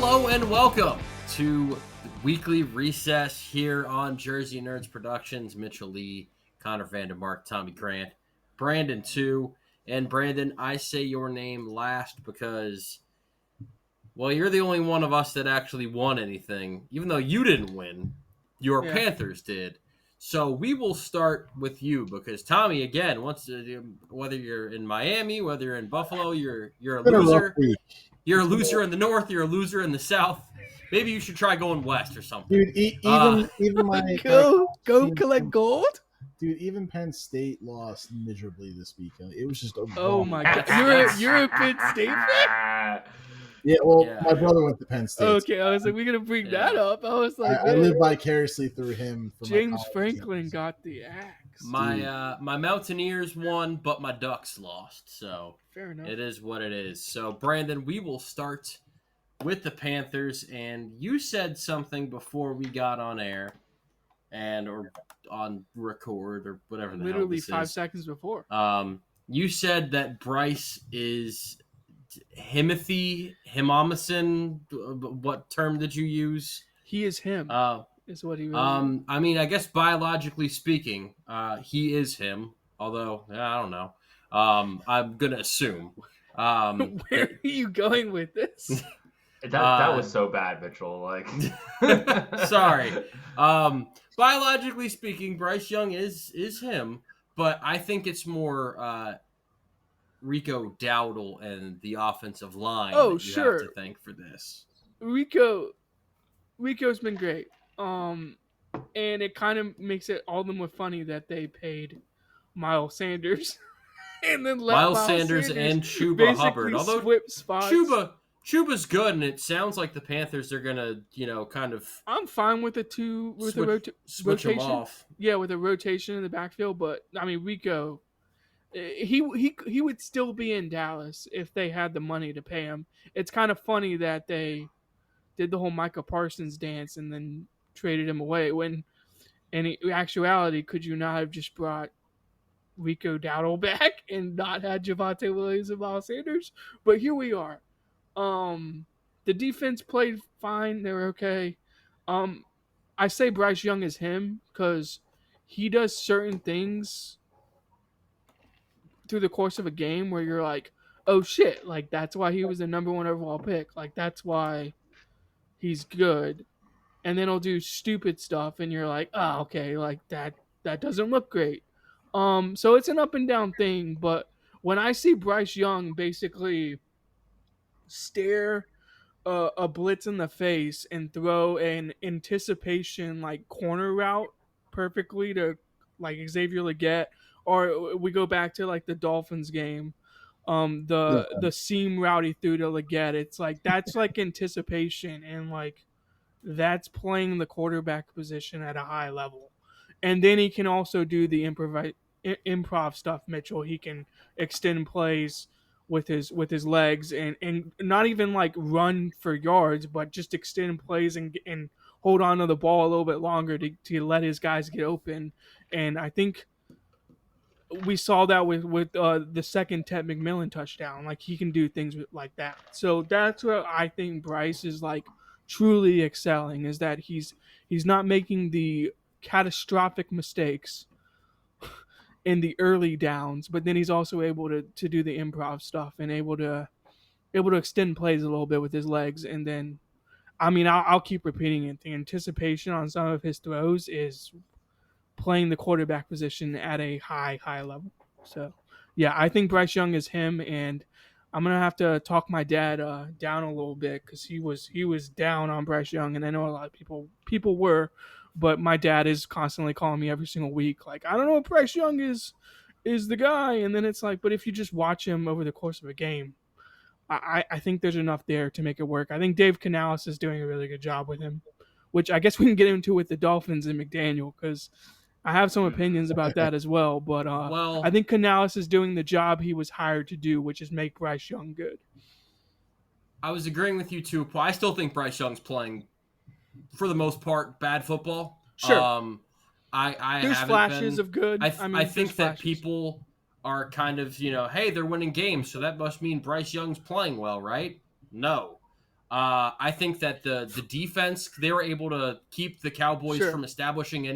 Hello and welcome to Weekly Recess here on Jersey Nerds Productions. Mitchell Lea, Connor VanDemark, Tommy Grant, Brandon Tew. And Brandon, I say your name last because, well, you're the only one of us that actually won anything. Even though you didn't win, your Panthers did. So we will start with you because Tommy, again, whether you're in Miami, whether you're in Buffalo, you're a loser. You're a loser in the north. You're a loser in the south. Maybe you should try going west or something. Dude, even my go collect gold. Dude, even Penn State lost miserably this weekend. It was just a oh my god, you're a Penn State fan. Yeah, my brother went to Penn State. Okay, I was like, we're gonna bring that up. I was like, I live vicariously through him. James Franklin got the axe. My Mountaineers won, but my Ducks lost. So fair enough. It is what it is. So Brandon, we will start with the Panthers, and you said something before we got on air, or on record or whatever. Literally 5 seconds before. You said that Bryce is Himomison. What term did you use? He is him. Is what he really I mean, I guess biologically speaking, he is him. Although I don't know. I'm gonna assume. Where are you going with this? That was so bad, Mitchell. Like, sorry. Biologically speaking, Bryce Young is him, but I think it's more Rico Dowdle and the offensive line. Oh, that you sure. have to thank for this. Rico's been great. And it kind of makes it all the more funny that they paid Miles Sanders and then let Miles Sanders and Chuba Hubbard. Although Chuba's good, and it sounds like the Panthers are gonna, kind of. I'm fine with switch rotation. Them off. Yeah, with a rotation in the backfield. But I mean, Rico, he would still be in Dallas if they had the money to pay him. It's kind of funny that they did the whole Micah Parsons dance and then traded him away. When in actuality, could you not have just brought Rico Dowdle back and not had Javonte Williams and Miles Sanders? But here we are. The defense played fine. They were okay. I say Bryce Young is him because he does certain things through the course of a game where you're like, oh shit, like that's why he was the number 1 overall pick. Like that's why he's good. And then he'll do stupid stuff and you're like, oh, okay, like that doesn't look great. So it's an up and down thing, but when I see Bryce Young basically stare a blitz in the face and throw an anticipation like corner route perfectly to like Xavier Legette, or we go back to like the Dolphins game, the seam route he threw to Legette, it's like that's like anticipation and like that's playing the quarterback position at a high level. And then he can also do the improv stuff, Mitchell. He can extend plays with his legs and not even like run for yards, but just extend plays and hold on to the ball a little bit longer to let his guys get open. And I think we saw that with the second Ted McMillan touchdown. Like he can do things like that. So that's where I think Bryce is like truly excelling, is that he's not making the catastrophic mistakes in the early downs, but then he's also able to do the improv stuff and able to extend plays a little bit with his legs. And then, I mean, I'll keep repeating it. The anticipation on some of his throws is playing the quarterback position at a high level. So, yeah, I think Bryce Young is him, and I'm gonna have to talk my dad down a little bit because he was down on Bryce Young, and I know a lot of people were. But my dad is constantly calling me every single week, like, I don't know if Bryce Young is the guy. And then it's like, but if you just watch him over the course of a game, I think there's enough there to make it work. I think Dave Canales is doing a really good job with him, which I guess we can get into with the Dolphins and McDaniel because I have some opinions about that as well. But I think Canales is doing the job he was hired to do, which is make Bryce Young good. I was agreeing with you too. I still think Bryce Young's playing, for the most part, bad football. Sure. There's flashes of good. I think that people are kind of, hey, they're winning games, so that must mean Bryce Young's playing well, right? No. I think that the defense, they were able to keep the Cowboys Sure. from establishing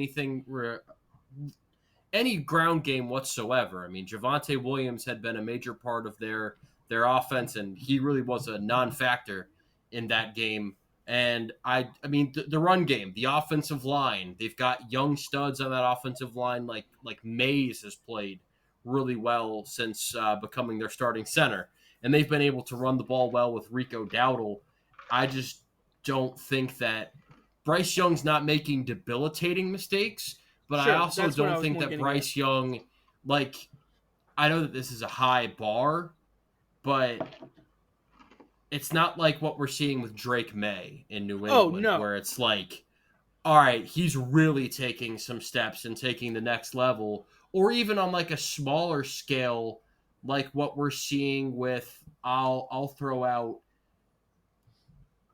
any ground game whatsoever. I mean, Javonte Williams had been a major part of their offense, and he really was a non-factor in that game. And I mean, the run game, the offensive line, they've got young studs on that offensive line. Like Mays has played really well since becoming their starting center, and they've been able to run the ball well with Rico Dowdle. I just don't think that Bryce Young's not making debilitating mistakes, but Sure, I also that's what I don't was think more that getting Bryce Young, like, I know that this is a high bar, but it's not like what we're seeing with Drake May in New Oh, England, no. where it's like, all right, he's really taking some steps and taking the next level, or even on like a smaller scale, like what we're seeing with, I'll throw out,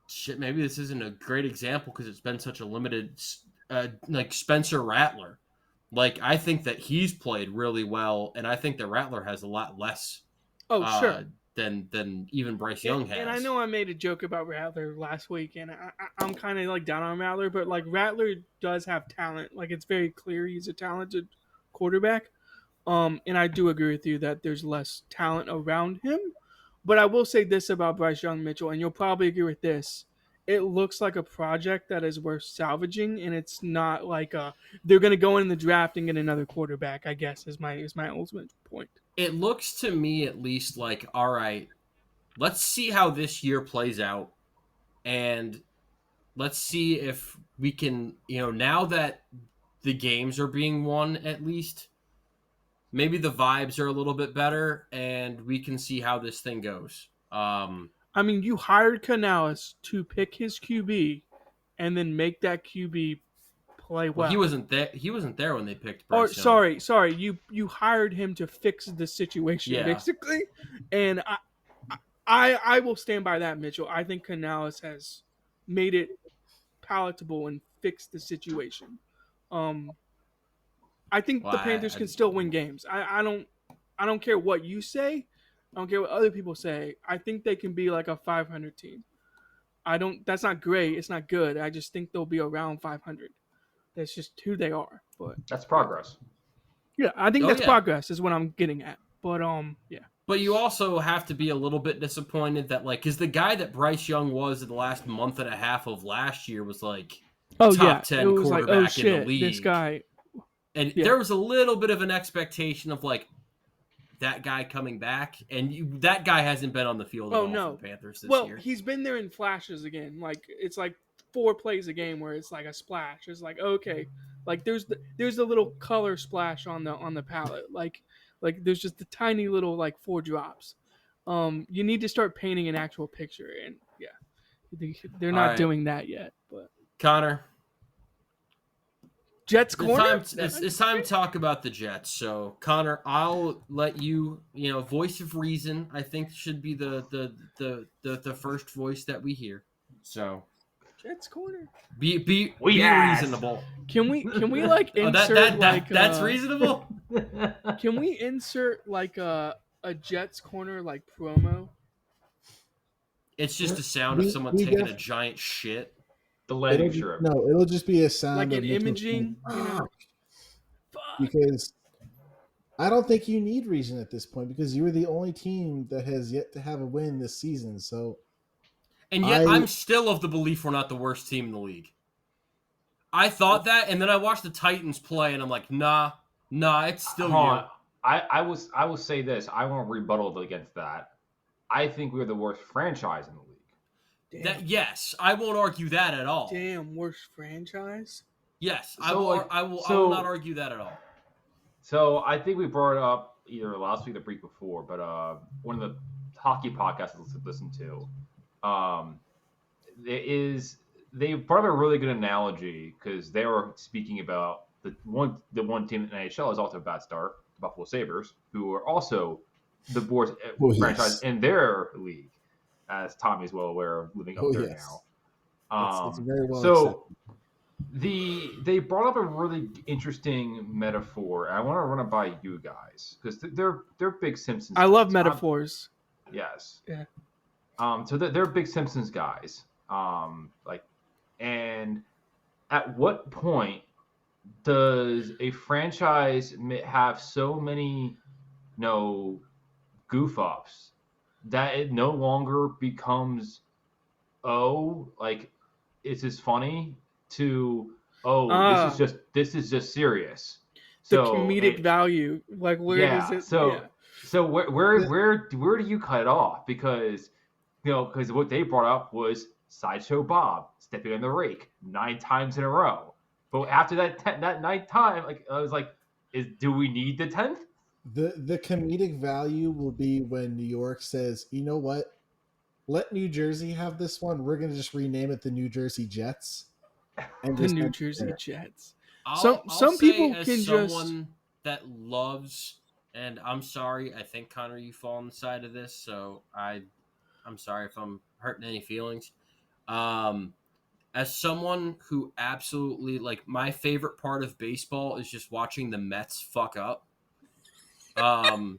shit, maybe this isn't a great example because it's been such a limited, like Spencer Rattler. Like, I think that he's played really well, and I think that Rattler has a lot less Oh, sure. than even Bryce Young has. And I know I made a joke about Rattler last week, and I'm kind of like down on Rattler, but like Rattler does have talent. Like it's very clear he's a talented quarterback. And I do agree with you that there's less talent around him. But I will say this about Bryce Young, Mitchell, and you'll probably agree with this. It looks like a project that is worth salvaging, and it's not like they're going to go in the draft and get another quarterback. I guess is my ultimate point. It looks to me at least like, all right, let's see how this year plays out, and let's see if we can, now that the games are being won, at least maybe the vibes are a little bit better, and we can see how this thing goes. I mean, you hired Canales to pick his QB and then make that QB play well. He wasn't there. He wasn't there when they picked Or Bryce Young. sorry. You hired him to fix the situation, basically. And I will stand by that, Mitchell. I think Canales has made it palatable and fixed the situation. I think the Panthers can still win games. I don't care what you say. I don't care what other people say. I think they can be like a 500 team. That's not great. It's not good. I just think they'll be around 500. That's just who they are. But that's progress. Yeah, I think that's progress is what I'm getting at. But yeah. But you also have to be a little bit disappointed that, like, because the guy that Bryce Young was in the last month and a half of last year was like top 10 quarterback in the league. This guy. And there was a little bit of an expectation of like that guy coming back, and that guy hasn't been on the field at all for the Panthers this year. Well, he's been there in flashes again. Like it's like 4 plays a game where it's like a splash. It's like okay, like there's a little color splash on the palette. Like there's just the tiny little like 4 drops. You need to start painting an actual picture, and they're not doing that yet. But Connor. Jets corner. It's time to talk about the Jets. So, Connor, I'll let you. Voice of reason. I think should be the first voice that we hear. So, Jets corner. Be reasonable. Can we like insert that's reasonable? Can we insert like a Jets corner like promo? It's just the sound of someone taking a giant shit. The landing strip. No, it'll just be a sound like of an imaging. Because I don't think you need reason at this point because you were the only team that has yet to have a win this season. So, and yet I'm still of the belief we're not the worst team in the league. I thought that, and then I watched the Titans play, and I'm like, nah, it's still you. I will say this. I won't rebuttal against that. I think we're the worst franchise in the league. Yes, I won't argue that at all. Damn, worst franchise? Yes, I will not argue that at all. So I think we brought it up either last week or the week before, but one of the hockey podcasts I listened to, they brought up a really good analogy because they were speaking about the one team in the NHL is also a bad start, the Buffalo Sabres, who are also the worst franchise in their league. As Tommy is well aware of living up there now. It's very well accepted. They brought up a really interesting metaphor, and I want to run it by you guys because they're big Simpsons. I love metaphors. Yes. Yeah. So they're big Simpsons guys. And at what point does a franchise have so many, goof ups that it no longer becomes it's just funny to this is just serious. The So comedic value, like where does it? So where do you cut it off? Because what they brought up was Sideshow Bob stepping on the rake 9 times in a row. But after that 9th time, I was like, do we need the 10th? The comedic value will be when New York says, you know what? Let New Jersey have this one. We're going to just rename it the New Jersey Jets. And the New Jersey Jets. Some people can someone that loves, and I'm sorry, I think, Connor, you fall on the side of this, so I'm sorry if I'm hurting any feelings. As someone who absolutely, like, my favorite part of baseball is just watching the Mets fuck up. The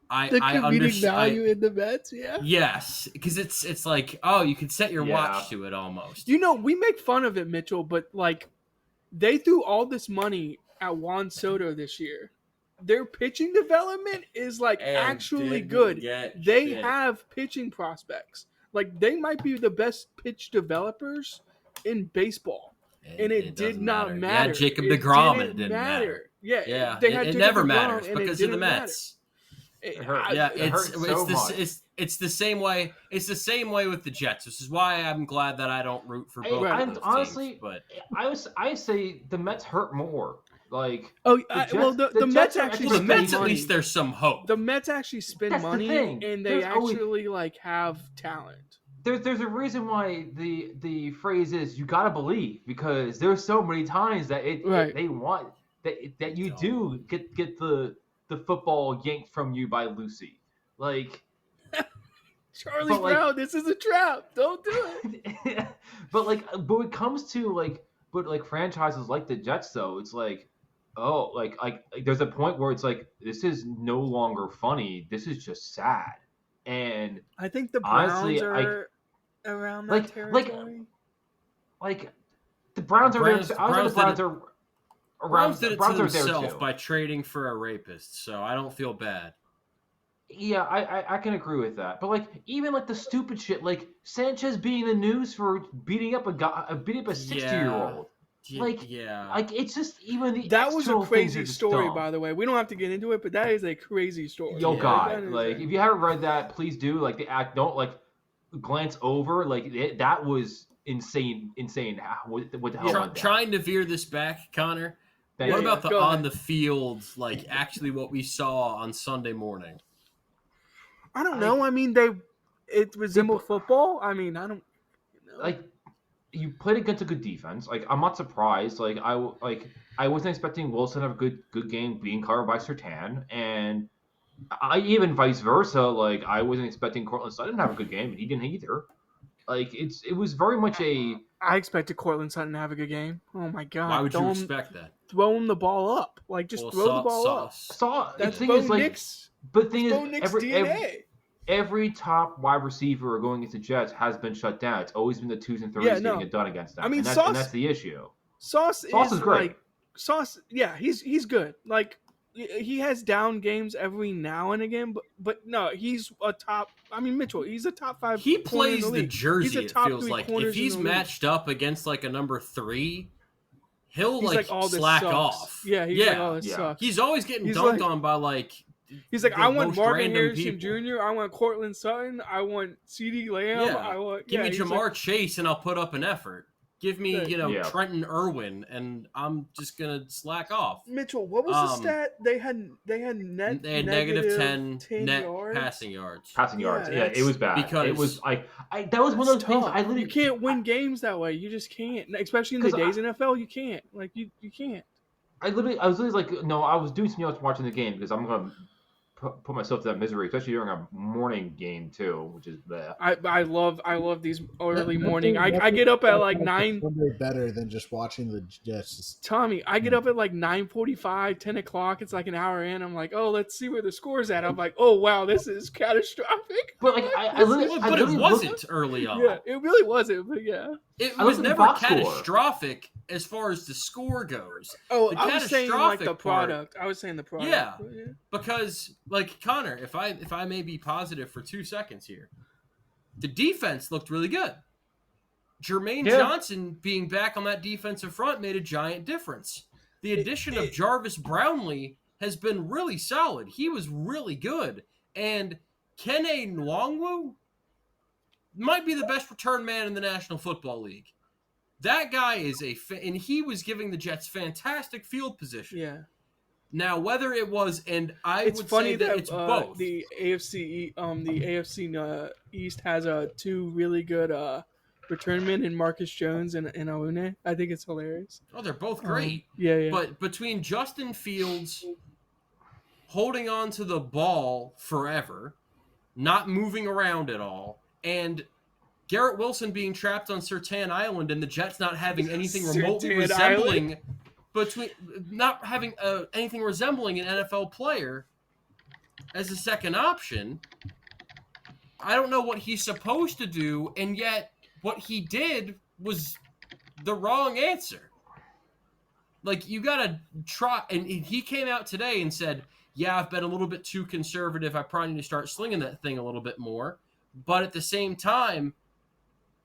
comedic value in the Mets, yeah. Yes, because it's like, oh, you can set your watch to it almost. We make fun of it, Mitchell, but like they threw all this money at Juan Soto this year. Their pitching development is actually good. They have pitching prospects. Like they might be the best pitch developers in baseball. And it did not matter. Yeah, Jacob DeGrom, it didn't matter. Yeah. It never matters because of the Mets. It's the same way. It's the same way with the Jets. This is why I'm glad that I don't root for both. Honestly, teams, but I say the Mets hurt more. The Mets actually. The Mets at least there's some hope. The Mets actually spend money, and they actually have talent. There's a reason why the phrase is "you gotta believe" because there's so many times that they want that you do get the football yanked from you by Lucy. Charlie Brown, this is a trap. Don't do it. But when it comes to franchises like the Jets, though, it's there's a point where it's this is no longer funny. This is just sad. And I think the Browns are around that territory. The Browns are there. The Browns are. Browns did it to themselves by trading for a rapist, so I don't feel bad. Yeah, I can agree with that. But even the stupid shit, Sanchez being in the news for beating up a 60-year-old. It's just even that was a crazy story, by the way. We don't have to get into it, but that is a crazy story. If you haven't read that, please do. Don't glance over. That was insane. What the hell? Trying to veer this back, Connor. What about the on the field, actually what we saw on Sunday morning? I don't know. I mean, it resembled football. I mean, I don't know. You played against a good defense. I'm not surprised. I wasn't expecting Wilson to have a good game being covered by Surtain, and I even vice versa. I wasn't expecting Cortland Sutton to have a good game, and he didn't either. It was very much a. I expected Cortland Sutton to have a good game. Oh my god! Why would you expect that? Throw him the ball up, throw the ball up. That's the thing is Nick's. But the thing is, every top wide receiver going into Jets has been shut down. It's always been the 2s and 3s getting it done against them. I mean, and that's the issue. Sauce is great. Sauce, yeah, he's good. He has down games every now and again, but no, he's a top. I mean, Mitchell, he's a top 5. He plays the jersey. It feels like if he's matched up against a number 3, he'll slack off. Yeah, this sucks. He's always getting dunked on by He's I want Marvin Harrison Jr. I want Cortland Sutton. I want CeeDee Lamb. Yeah. Give me Jamar Chase, and I'll put up an effort. Give me, Trenton Irwin, and I'm just gonna slack off. Mitchell, what was the stat? They had negative 10 net yards? passing yards. Passing yards. Yeah, it was bad. Because it was that was one of those things. You can't win games that way. You just can't. Especially in the days NFL, you can't. You can't. I was literally no. I was doing something else watching the game because I'm gonna put myself to that misery, especially during a morning game too, which is bad. I love these early morning. I Nothing get up at like makes 9. Sunday better than just watching the Jets. Tommy, I get up at like 9:45, 10 o'clock. It's like an hour in. I'm like, oh, let's see where the score's at. I'm like, oh wow, this is catastrophic. But like I literally, But it wasn't early on. Yeah, it really wasn't. But yeah. It I was looked at the never box score. catastrophic as far as the score goes. Oh, The I was saying like the catastrophic part- product. I was saying the product. Yeah. But yeah. Because, like, Connor, if I may be positive for 2 seconds here, the defense looked really good. Jermaine Johnson being back on that defensive front made a giant difference. The addition of Jarvis Brownlee has been really solid. He was really good. And Kene Nwangwu might be the best return man in the National Football League. That guy is and he was giving the Jets fantastic field position. Yeah. Now, whether it was, and It's would funny say that that it's both. the AFC East has 2 really good returnmen in Marcus Jones and Aune. I think it's hilarious. Oh, they're both great. Yeah. But between Justin Fields holding on to the ball forever, not moving around at all, and Garrett Wilson being trapped on Sertan Island and the Jets not having anything remotely Sertan resembling anything resembling an NFL player as a second option, I don't know what he's supposed to do, and yet what he did was the wrong answer. Like, you gotta try, and he came out today and said, yeah, I've been a little bit too conservative. I probably need to start slinging that thing a little bit more. But at the same time,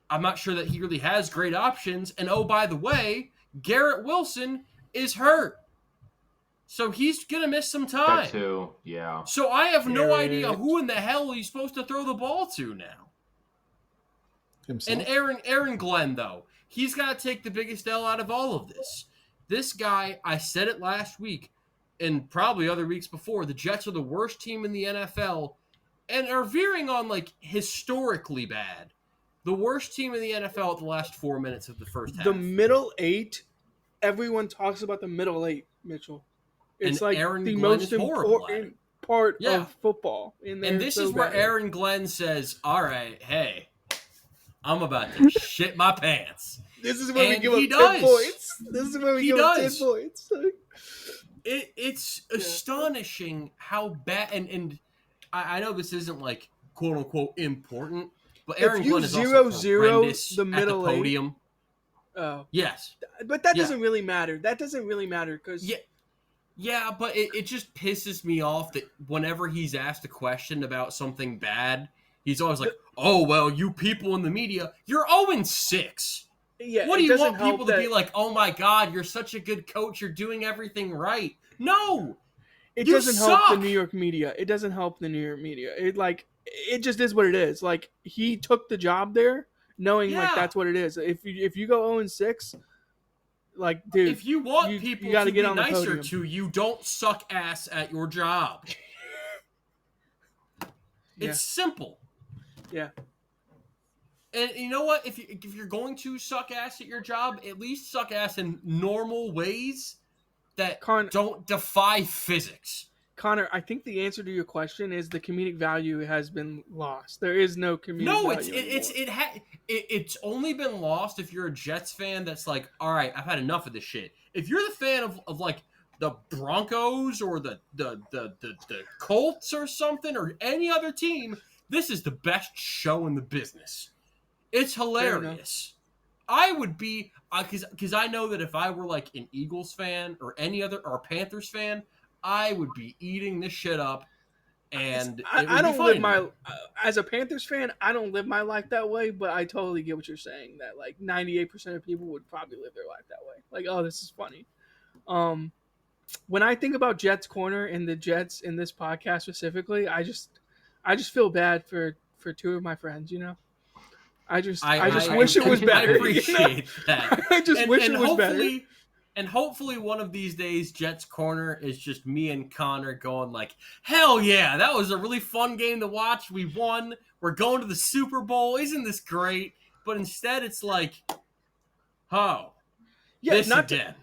I'm not sure that he really has great options. And oh, by the way, Garrett Wilson is hurt. So he's going to miss some time. That too, yeah. So I have no idea who in the hell he's supposed to throw the ball to now. Himself? And Aaron Glenn, though, he's got to take the biggest L out of all of this. This guy, I said it last week and probably other weeks before, the Jets are the worst team in the NFL and are veering on, like, historically bad. The worst team in the NFL at the last 4 minutes of the first half. The middle 8, everyone talks about the middle 8, Mitchell. It's And like Aaron the Glenn most is horrible important part Yeah. of football. And this is where bad. Aaron Glenn says, all right, hey, I'm about to shit my pants. This is when we And give up he 10 does. points. This is when we He give up 10 does. points. It's astonishing how bad, and I know this isn't like quote unquote important, but Aaron If you Glenn is also 0-0 horrendous the middle at the eight- podium. Oh, Yes, but that Yeah. doesn't really matter. That doesn't really matter because yeah, but it just pisses me off that whenever he's asked a question about something bad, he's always like, "Oh well, you people in the media, you're 0-6. yeah, What do it you doesn't want people help to that- be like? Oh my God, you're such a good coach. You're doing everything right. No, It You doesn't help the suck! New York media. It doesn't help the New York media. It just is what it is. Like he took the job there, knowing like Yeah. that's what it is. If you go 0-6, like dude, if you want you people gotta to get be on the nicer podium. to you, don't suck ass at your job. Yeah. It's simple. Yeah. And you know what? If you're going to suck ass at your job, at least suck ass in normal ways that don't defy physics. Connor, I think the answer to your question is the comedic value has been lost. There is no comedic value. It's only been lost if you're a Jets fan that's like, all right, I've had enough of this shit. If you're the fan of like the Broncos or the Colts or something or any other team, this is the best show in the business. It's hilarious. I would be because I know that if I were like an Eagles fan or any other or Panthers fan, I would be eating this shit up. And I don't live my as a Panthers fan. I don't live my life that way, but I totally get what you're saying. That like 98% of people would probably live their life that way. Like, oh, this is funny. When I think about Jets Corner and the Jets in this podcast specifically, I just feel bad for two of my friends. You know, I just wish it was better. I appreciate that. I just wish it was better. And hopefully one of these days, Jets Corner is just me and Connor going like, hell yeah, that was a really fun game to watch. We won. We're going to the Super Bowl. Isn't this great? But instead it's like, oh, yeah, this again.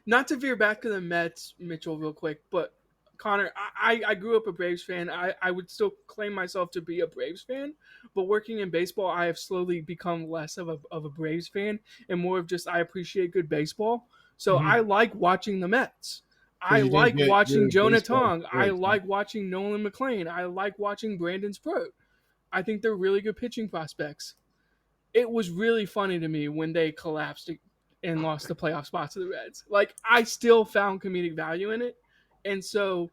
Not to veer back to the Mets, Mitchell, real quick, but Connor, I grew up a Braves fan. I would still claim myself to be a Braves fan, but working in baseball, I have slowly become less of a Braves fan and more of just I appreciate good baseball. So I like watching the Mets. I you didn't like get watching your Jonah baseball Tong. I experience, like watching Nolan McLean. I like watching Brandon Sproat. I think they're really good pitching prospects. It was really funny to me when they collapsed and lost the playoff spots to the Reds. Like I still found comedic value in it, and so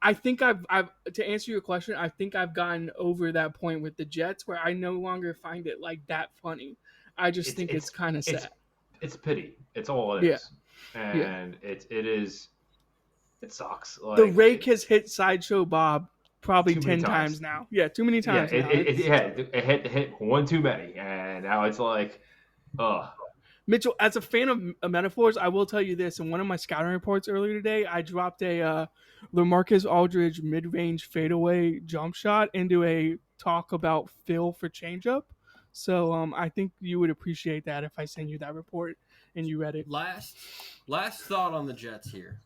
I think I've to answer your question, I think I've gotten over that point with the Jets where I no longer find it like that funny. I just think it's kind of sad. It's pity. It's all it Yeah. is, and it is. It sucks. Like, the rake has hit Sideshow Bob probably too many 10 times now. Yeah, too many times now. It hit one too many, and now it's like, ugh. Mitchell, as a fan of metaphors, I will tell you this. In one of my scouting reports earlier today, I dropped a LaMarcus Aldridge mid-range fadeaway jump shot into a talk about Phil for changeup. So I think you would appreciate that if I send you that report and you read it. Last thought on the Jets here.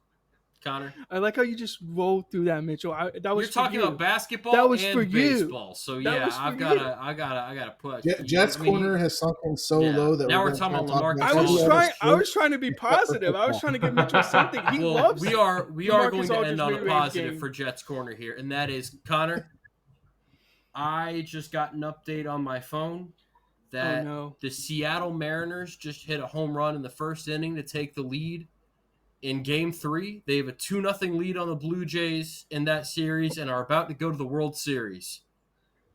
Connor, I like how you just rolled through that, Mitchell. That was you're talking about basketball that was and for baseball. You. So that yeah, I gotta put Jets corner has sunken so low that now we're talking about LaMarcus. I was trying to be positive. I was trying to give Mitchell something. He loves. We are going to end on a positive game. for Jets corner here, and that is Connor. I just got an update on my phone that the Seattle Mariners just hit a home run in the first inning to take the lead. In Game 3, they have a 2-0 lead on the Blue Jays in that series and are about to go to the World Series.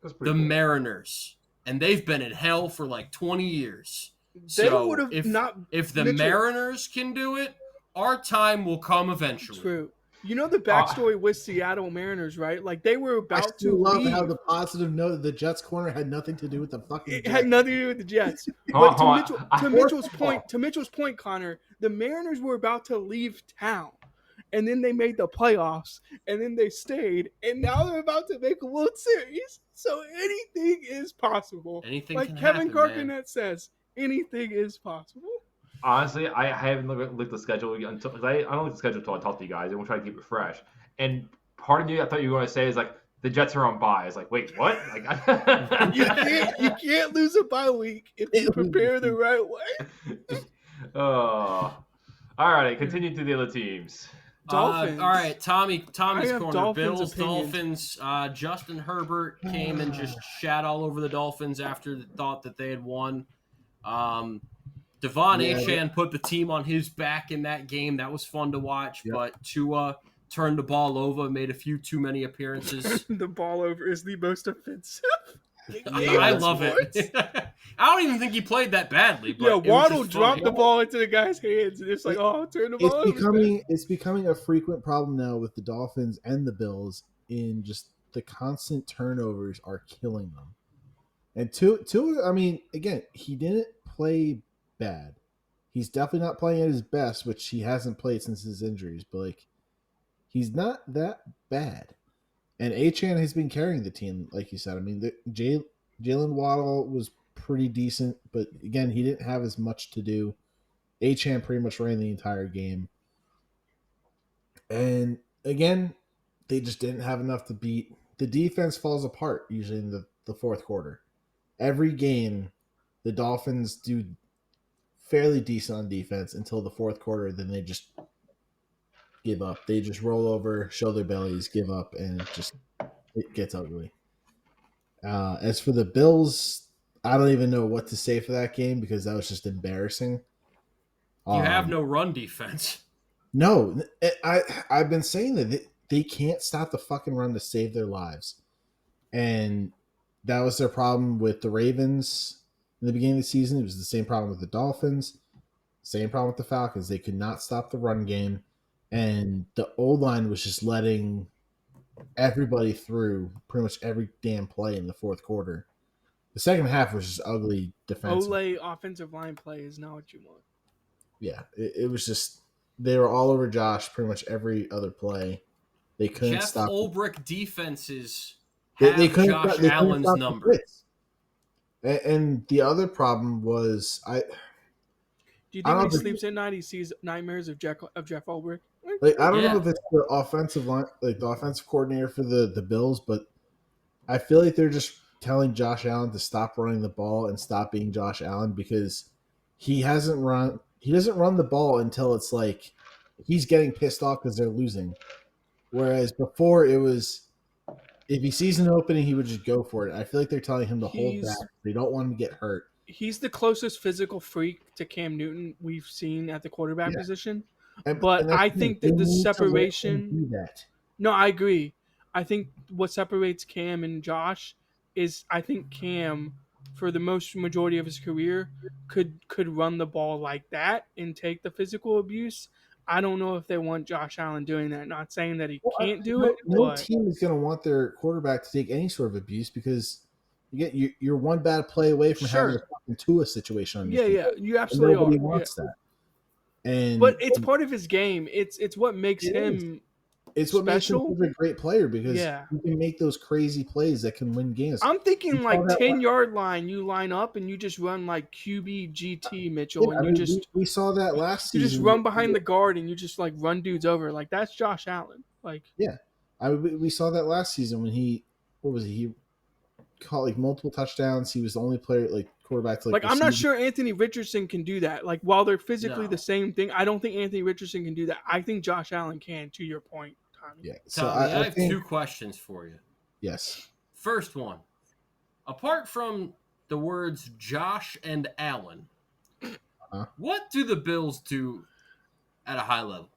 The cool. Mariners. And they've been in hell for like 20 years. So if the Mariners can do it, our time will come eventually. True. You know the backstory with Seattle Mariners, right? Like they were about to love leave. How the positive note that the Jets corner had nothing to do with the fucking Jets. It had nothing to do with the Jets. But to Mitchell's point, Connor, the Mariners were about to leave town. And then they made the playoffs, and then they stayed, and now they're about to make a World Series. So anything is possible. Anything like can Kevin happen, Carcanet says, anything is possible. Honestly, I haven't looked at the schedule until I don't look at the schedule until I talk to you guys, and we'll try to keep it fresh. And part of me, I thought you were going to say is like the Jets are on bye. It's like, wait, what? Like, you can't lose a bye week if you prepare the right way. All right, continue to the other teams. Dolphins. All right, Tommy's corner. Dolphins Bills, opinions. Dolphins. Justin Herbert came and just shat all over the Dolphins after the thought that they had won. Devon Achane put the team on his back in that game. That was fun to watch, but Tua turned the ball over, made a few too many appearances. The ball over is the most offensive. I love it. I don't even think he played that badly. But Waddle dropped the ball into the guy's hands, and it's like, turn the ball over. It's becoming a frequent problem now with the Dolphins and the Bills in just the constant turnovers are killing them. And Tua, I mean, again, he didn't play bad. He's definitely not playing at his best, which he hasn't played since his injuries, but like he's not that bad. And Achane has been carrying the team, like you said. I mean, Jalen Waddle was pretty decent, but again, he didn't have as much to do. Achane pretty much ran the entire game. And again, they just didn't have enough to beat. The defense falls apart usually in the fourth quarter. Every game, the Dolphins do fairly decent on defense until the fourth quarter. Then they just give up. They just roll over, show their bellies, give up, and it gets ugly. As for the Bills, I don't even know what to say for that game because that was just embarrassing. You have no run defense. No, I've been saying that they can't stop the fucking run to save their lives. And that was their problem with the Ravens in the beginning of the season. It was the same problem with the Dolphins, same problem with the Falcons. They could not stop the run game. And the O-line was just letting everybody through pretty much every damn play in the fourth quarter. The second half was just ugly defensive. Ole offensive line play is not what you want. Yeah, it was just they were all over Josh pretty much every other play. They couldn't stop. Jeff Ulbrich defenses have Josh Allen's number. And the other problem was Do you I think when don't he think- sleeps at night, he sees nightmares of Jeff Ulbrich? Like I don't Yeah. know if it's the offensive line, like the offensive coordinator for the Bills, but I feel like they're just telling Josh Allen to stop running the ball and stop being Josh Allen because he doesn't run the ball until it's like he's getting pissed off because they're losing. Whereas before it was if he sees an opening, he would just go for it. I feel like they're telling him to hold back. They don't want him to get hurt. He's the closest physical freak to Cam Newton we've seen at the quarterback position. And But that's I the thing. think They that the need to let him separation. do that. No, I agree. I think what separates Cam and Josh is I think Cam, for the majority of his career, could run the ball like that and take the physical abuse. I don't know if they want Josh Allen doing that. Not saying that he can't do it, No but team is going to want their quarterback to take any sort of abuse because you're one bad play away from having a fucking Tua situation on your team. yeah, you absolutely Nobody are. wants that. And But it's part of his game. It's what makes him. It's what special. makes him such a great player because Yeah. he can make those crazy plays that can win games. I'm thinking You like saw that 10-yard line. You line up and you just run like QB GT Mitchell, Yeah, and I mean, we saw that last you season. just run behind the guard and you just like run dudes over. Like that's Josh Allen. Like we saw that last season when he caught like multiple touchdowns. He was the only player quarterback to I'm not receive. sure Anthony Richardson can do that. Like while they're physically No. the same thing, I don't think Anthony Richardson can do that. I think Josh Allen can. To your point, Tommy. Yeah. So Tommy, I have think, 2 questions for you. Yes. First one, apart from the words Josh and Allen, what do the Bills do at a high level?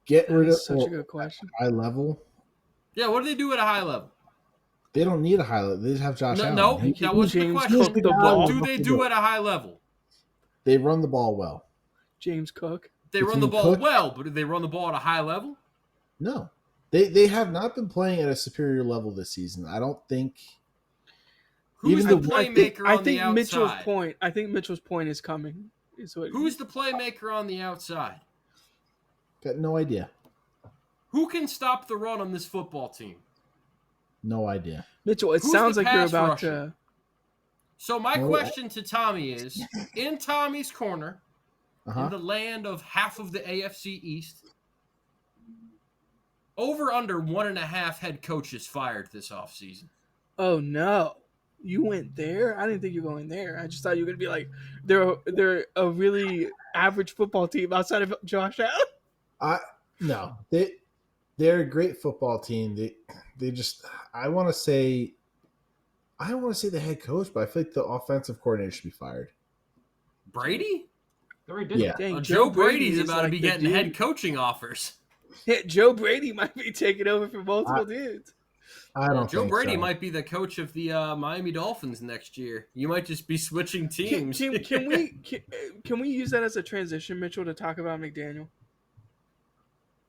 Get That rid of is such a good question. high level. Yeah, what do they do at a high level? They don't need a high level. They just have Josh Allen. No, that wasn't the James question. Cook the ball. What do they do at a high level? They run the ball well. James Cook. They run the ball well, but do they run the ball at a high level? No. They have not been playing at a superior level this season. I don't think. Who's the Even playmaker I on the think outside? I think Mitchell's point is coming. Who's the playmaker on the outside? Got no idea. Who can stop the run on this football team? No idea. Mitchell? It Who's sounds the like you're pass about rusher? to. So my question to Tommy is, in Tommy's corner, in the land of half of the AFC East, over under 1.5 head coaches fired this offseason. Oh no. You went there? I didn't think you were going there. I just thought you were gonna be like they're a really average football team outside of Josh Allen. No. They're a great football team. They just I want to say the head coach, but I feel like the offensive coordinator should be fired. Brady? They already did. Yeah. Dang, Joe Brady's is about to like be the getting dude. head coaching offers. Yeah, Joe Brady might be taking over for multiple dudes. I don't Joe think Brady so. might be the coach of the Miami Dolphins next year. You might just be switching teams. Can we use that as a transition, Mitchell, to talk about McDaniel?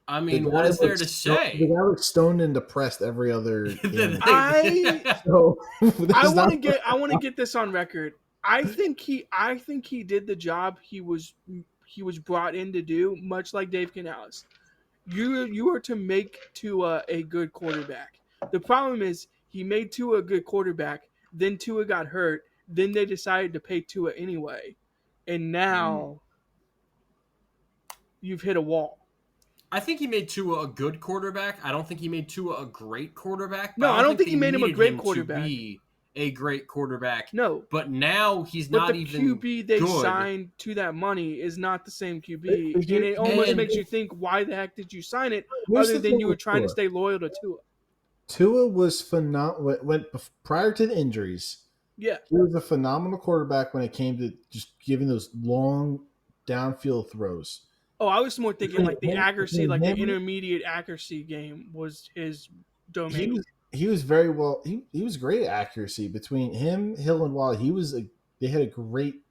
I mean, what is there to say? The guy looks stoned and depressed every other game. I So, want to get this on record. I think he did the job he was brought in to do, much like Dave Canales. You are to make Tua a good quarterback. The problem is he made Tua a good quarterback, then Tua got hurt, then they decided to pay Tua anyway, and now you've hit a wall. I think he made Tua a good quarterback. I don't think he made Tua a great quarterback. No, I don't think they he made him a needed great to quarterback. be a great quarterback. No, But now he's but not the even QB they good. signed to that money is not the same QB, But and it almost and- makes you think, why the heck did you sign it? Here's Other the than thing you were with trying to Tua. stay loyal to Tua. Tua was phenomenal. Prior to the injuries, Yeah, he was a phenomenal quarterback when it came to just giving those long downfield throws. Oh, I was more thinking like the Him- accuracy, like the him- intermediate accuracy game was his domain. He was very well. He was great at accuracy between him, Hill, and Waller. They had a great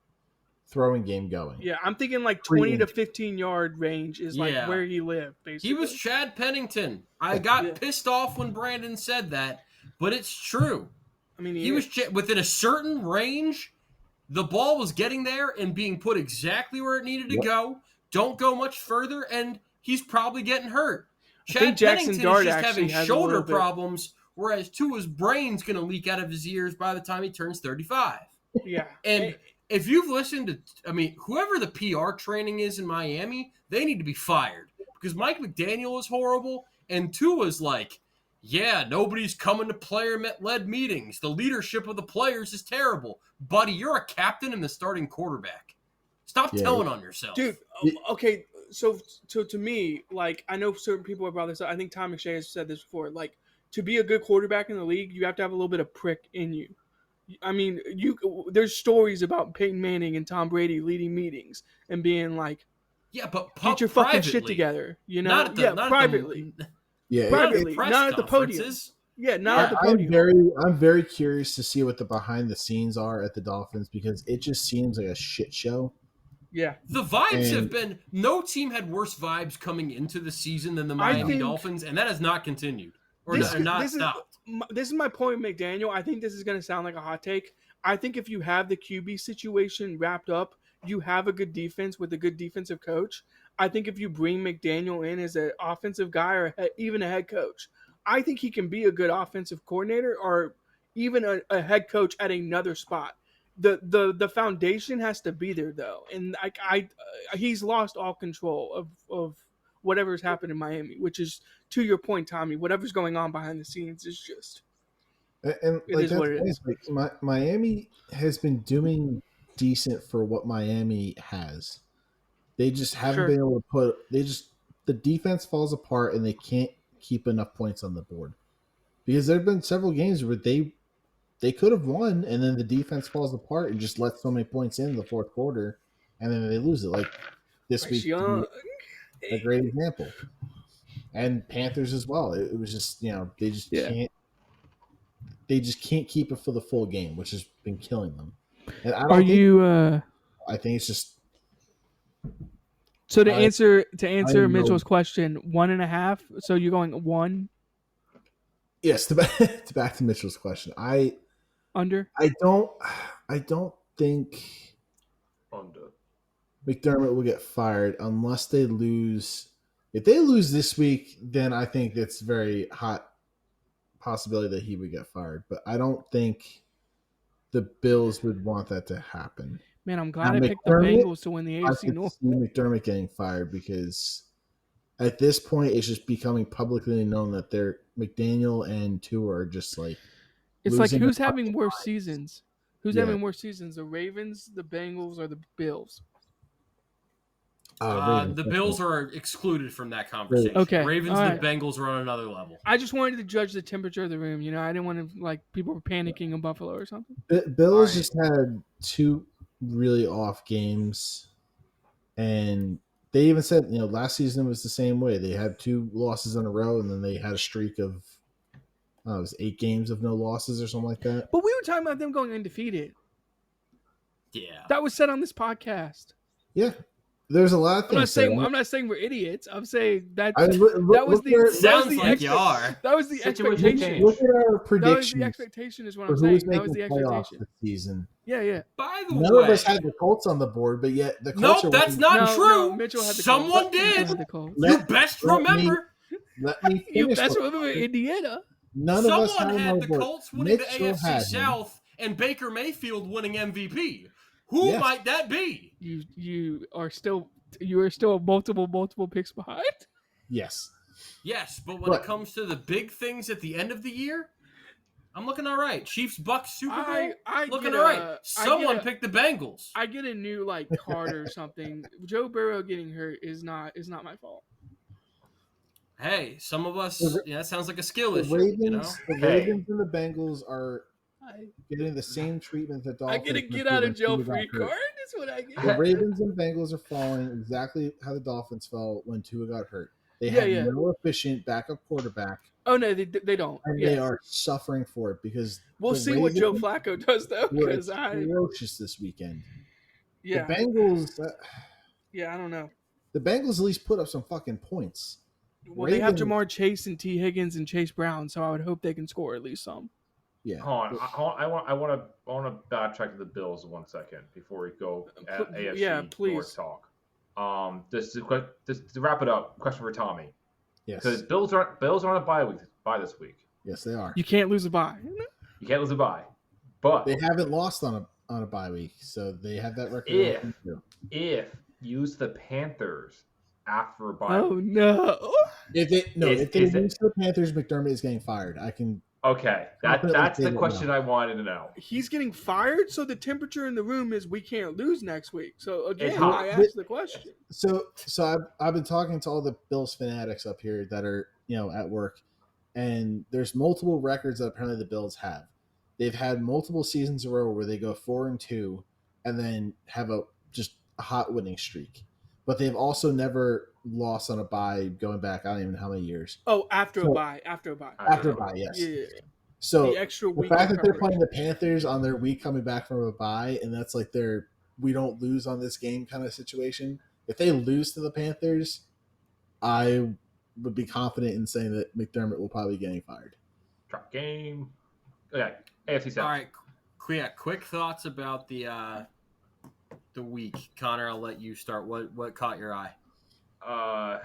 throwing game going. Yeah, I'm thinking like 20 to 15 yard range is like Yeah. where he lived, basically. He was Chad Pennington. I got Yeah. pissed off when Brandon said that, but it's true. I mean, He was within a certain range. The ball was getting there and being put exactly where it needed to Yep. go. Don't go much further, and he's probably getting hurt. I think Chad Jackson Pennington Dart is just actually having has a shoulder little bit- problems, whereas Tua's brain's going to leak out of his ears by the time he turns 35. yeah. And if you've listened to, whoever the PR training is in Miami, they need to be fired because Mike McDaniel is horrible, and Tua's like, yeah, nobody's coming to player-led meetings. The leadership of the players is terrible. Buddy, you're a captain and the starting quarterback. Stop telling on yourself. Dude, okay, so to me, like, I know certain people have brought this up. I think Tom McShay has said this before. Like, to be a good quarterback in the league, you have to have a little bit of prick in you. I mean, there's stories about Peyton Manning and Tom Brady leading meetings and being like, yeah, but get your fucking shit together, you know? Privately. Privately, not at the podium. Yeah, not at the podium. I'm very curious to see what the behind the scenes are at the Dolphins because it just seems like a shit show. Yeah. The vibes have been – no team had worse vibes coming into the season than the Miami Dolphins, and that has not continued or not stopped. This is my point with McDaniel. I think this is going to sound like a hot take. I think if you have the QB situation wrapped up, you have a good defense with a good defensive coach. I think if you bring McDaniel in as an offensive guy or even a head coach, I think he can be a good offensive coordinator or even a head coach at another spot. The foundation has to be there though, and he's lost all control of whatever's happened in Miami, which is to your point, Tommy. Whatever's going on behind the scenes is just it is what it is. Like, Miami has been doing decent for what Miami has. They just haven't been able to put. The defense falls apart and they can't keep enough points on the board because there have been several games where they could have won, and then the defense falls apart and just lets so many points in the fourth quarter, and then they lose it. Like this week, a great example. And Panthers as well. It was just they just can't keep it for the full game, which has been killing them. And I think it's just. So to answer Mitchell's question, 1.5. So you're going 1. Yes, to back to Mitchell's question, Under? I don't think under McDermott will get fired unless they lose. If they lose this week, then I think it's very hot possibility that he would get fired. But I don't think the Bills would want that to happen. Man, I'm glad I picked the Bengals to win the AFC North. I see McDermott getting fired because at this point it's just becoming publicly known that they're McDaniel and Tew are just like. It's like who's having worse seasons? Who's having worse seasons? The Ravens, the Bengals, or the Bills? The Bills are excluded from that conversation. Okay, Ravens and the Bengals are on another level. I just wanted to judge the temperature of the room. I didn't want to like people were panicking in Buffalo or something. Bills just had 2 really off games, and they even said last season was the same way. They had 2 losses in a row, and then they had a streak of it was 8 games of no losses or something like that. But we were talking about them going undefeated. Yeah, that was said on this podcast. Yeah, there's a lot of things. I'm not saying we're idiots. I'm saying that was the sounds like you are. That was the expectation. Look at our predictions. That was the expectation, is what I'm saying. That was the expectation this season. Yeah. By the way, none of us had the Colts on the board, but yet the Colts. Nope, that's not true. No, Mitchell had the Someone Colts. did. Had the Colts. You best remember. Let me finish. You best remember Indiana. Someone had the Colts winning the AFC South and Baker Mayfield winning MVP. Who might that be? You are still multiple picks behind. Yes, but when it comes to the big things at the end of the year, I'm looking all right. Chiefs Bucks Super Bowl, looking all right. Someone picked the Bengals. I get a new card or something. Joe Burrow getting hurt is not my fault. Hey, some of us. That sounds like a skill issue. The Ravens and the Bengals are getting the same treatment that Dolphins. I get a get out of jail free card. That's what I get. The Ravens and Bengals are falling exactly how the Dolphins fell when Tua got hurt. They have no efficient backup quarterback. Oh no, they don't. And they are suffering for it because we'll see what Joe Flacco does though. Because ferocious this weekend. Yeah, the Bengals. I don't know. The Bengals at least put up some fucking points. Well, they have Jamar Chase and T. Higgins and Chase Brown, so I would hope they can score at least some. Yeah. Hold on. I want to backtrack to the Bills 1 second before we go AFC North talk. Just to wrap it up, question for Tommy. Yes. Because Bills aren't a bye this week. Yes, they are. You can't lose a bye. You can't lose a bye, but they haven't lost on on a bye week, so they have that record. If use the Panthers after a bye Oh week. no! If they lose to the Panthers, McDermott is getting fired. I can. Okay, that's the question I wanted to know. He's getting fired, so the temperature in the room is we can't lose next week. So again, hot. I asked the question. So I've been talking to all the Bills fanatics up here that are at work, and there's multiple records that apparently the Bills have. They've had multiple seasons in a row where they go 4-2, and then have a hot winning streak. But they've also never lost on a bye going back, I don't even know how many years. Oh, after a bye, yes. Yeah. So the extra week. The fact that they're playing the Panthers on their week coming back from a bye, and that's like their we don't lose on this game kind of situation. If they lose to the Panthers, I would be confident in saying that McDermott will probably be getting fired. Drop game. Okay, AFC South. All right, quick thoughts about the week. Connor, I'll let you start. What caught your eye? I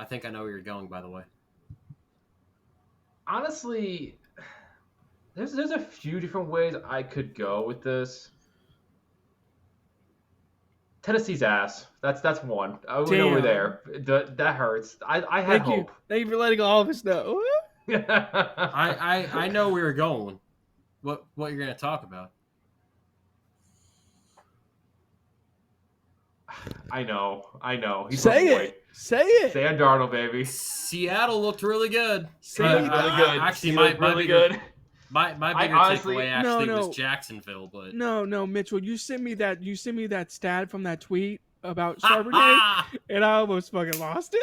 think I know where you're going, by the way. Honestly, there's a few different ways I could go with this. Tennessee's ass. That's one. We know we're there. That hurts. I had hope. Thank you for letting all of us know. I know where you're going. What you're going to talk about? I know. He's Say it. Sam Darnold, baby. Seattle looked really good. Really good. Actually, my bigger takeaway was Jacksonville, but no, Mitchell, you sent me that stat from that tweet about Charbonnet, and I almost fucking lost it.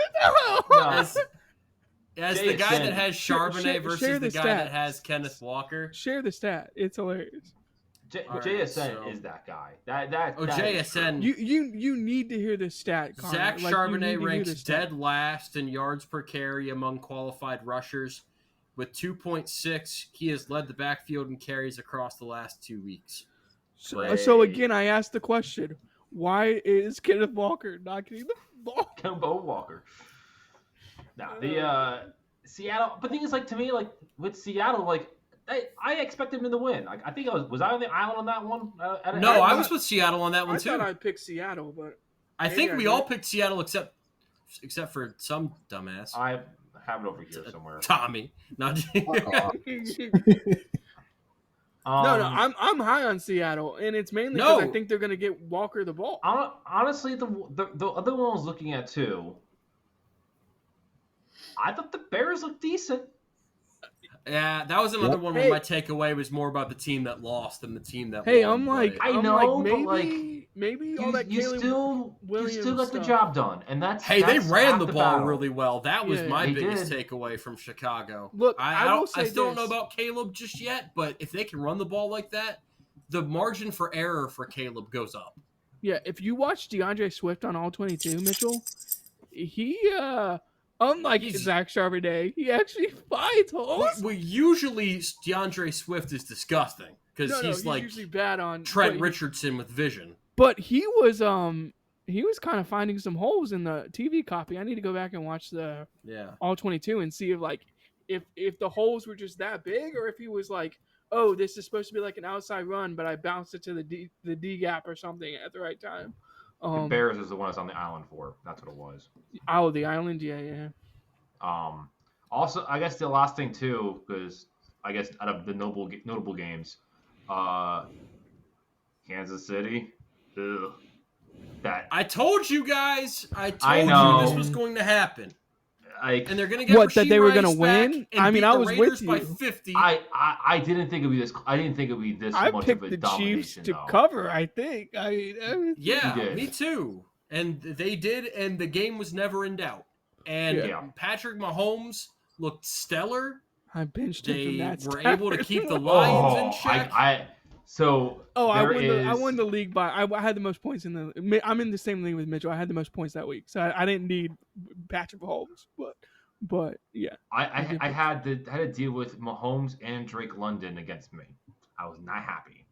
As the guy that has Charbonnet versus the guy that has Kenneth Walker. Share the stat. It's hilarious. JSN is that guy. JSN. You need to hear the stat, Connor. Zach Charbonnet ranks dead last in yards per carry among qualified rushers. With 2.6, he has led the backfield in carries across the last 2 weeks. So again, I asked the question: why is Kenneth Walker not getting the ball? Kemba Walker. Nah, the Seattle. But the thing is, to me, with Seattle, I expected him to win. I think was I on the island on that one? I was with Seattle on that one too. I thought I picked Seattle, but I think we all picked Seattle except for some dumbass. I have it over here somewhere. Tommy. No, I'm high on Seattle, and it's mainly because I think they're going to get Walker the ball. Honestly, the other one I was looking at too. I thought the Bears looked decent. Yeah, that was another one where my takeaway was more about the team that lost than the team that won. Maybe all that Caleb Williams you still got the stuff. job done, and that's they ran the ball battle. really well. That was my biggest did. takeaway from Chicago. Look, I still don't know about Caleb just yet, but if they can run the ball like that, the margin for error for Caleb goes up. Yeah, if you watch DeAndre Swift on All 22, Mitchell, he unlike Zach Charbonnet, he actually finds holes. Well, usually DeAndre Swift is disgusting because he's usually bad on Trent Richardson with vision. But he was kind of finding some holes in the TV copy. I need to go back and watch the All 22 and see if the holes were just that big, or if he was like, oh, this is supposed to be like an outside run, but I bounced it to the D gap or something at the right time. The Bears is the one that's on the island for. That's what it was. Oh, the island, yeah. Also, I guess the last thing too, because I guess out of the notable games, Kansas City. Ugh. I told you guys. I know. told you this was going to happen. And they're going to get that they were going to win. I mean, I was with you. By 50. I didn't think it'd be this. I didn't think it'd be this much of a domination. I picked the Chiefs to cover. I think. Me too. And they did, and the game was never in doubt. And Patrick Mahomes looked stellar. I benched him. They were able to keep the Lions in check. I won the league by I had the most points in the. I'm in the same league with Mitchell. I had the most points that week, so I didn't need Patrick Mahomes, but yeah. I had to deal with Mahomes and Drake London against me. I was not happy.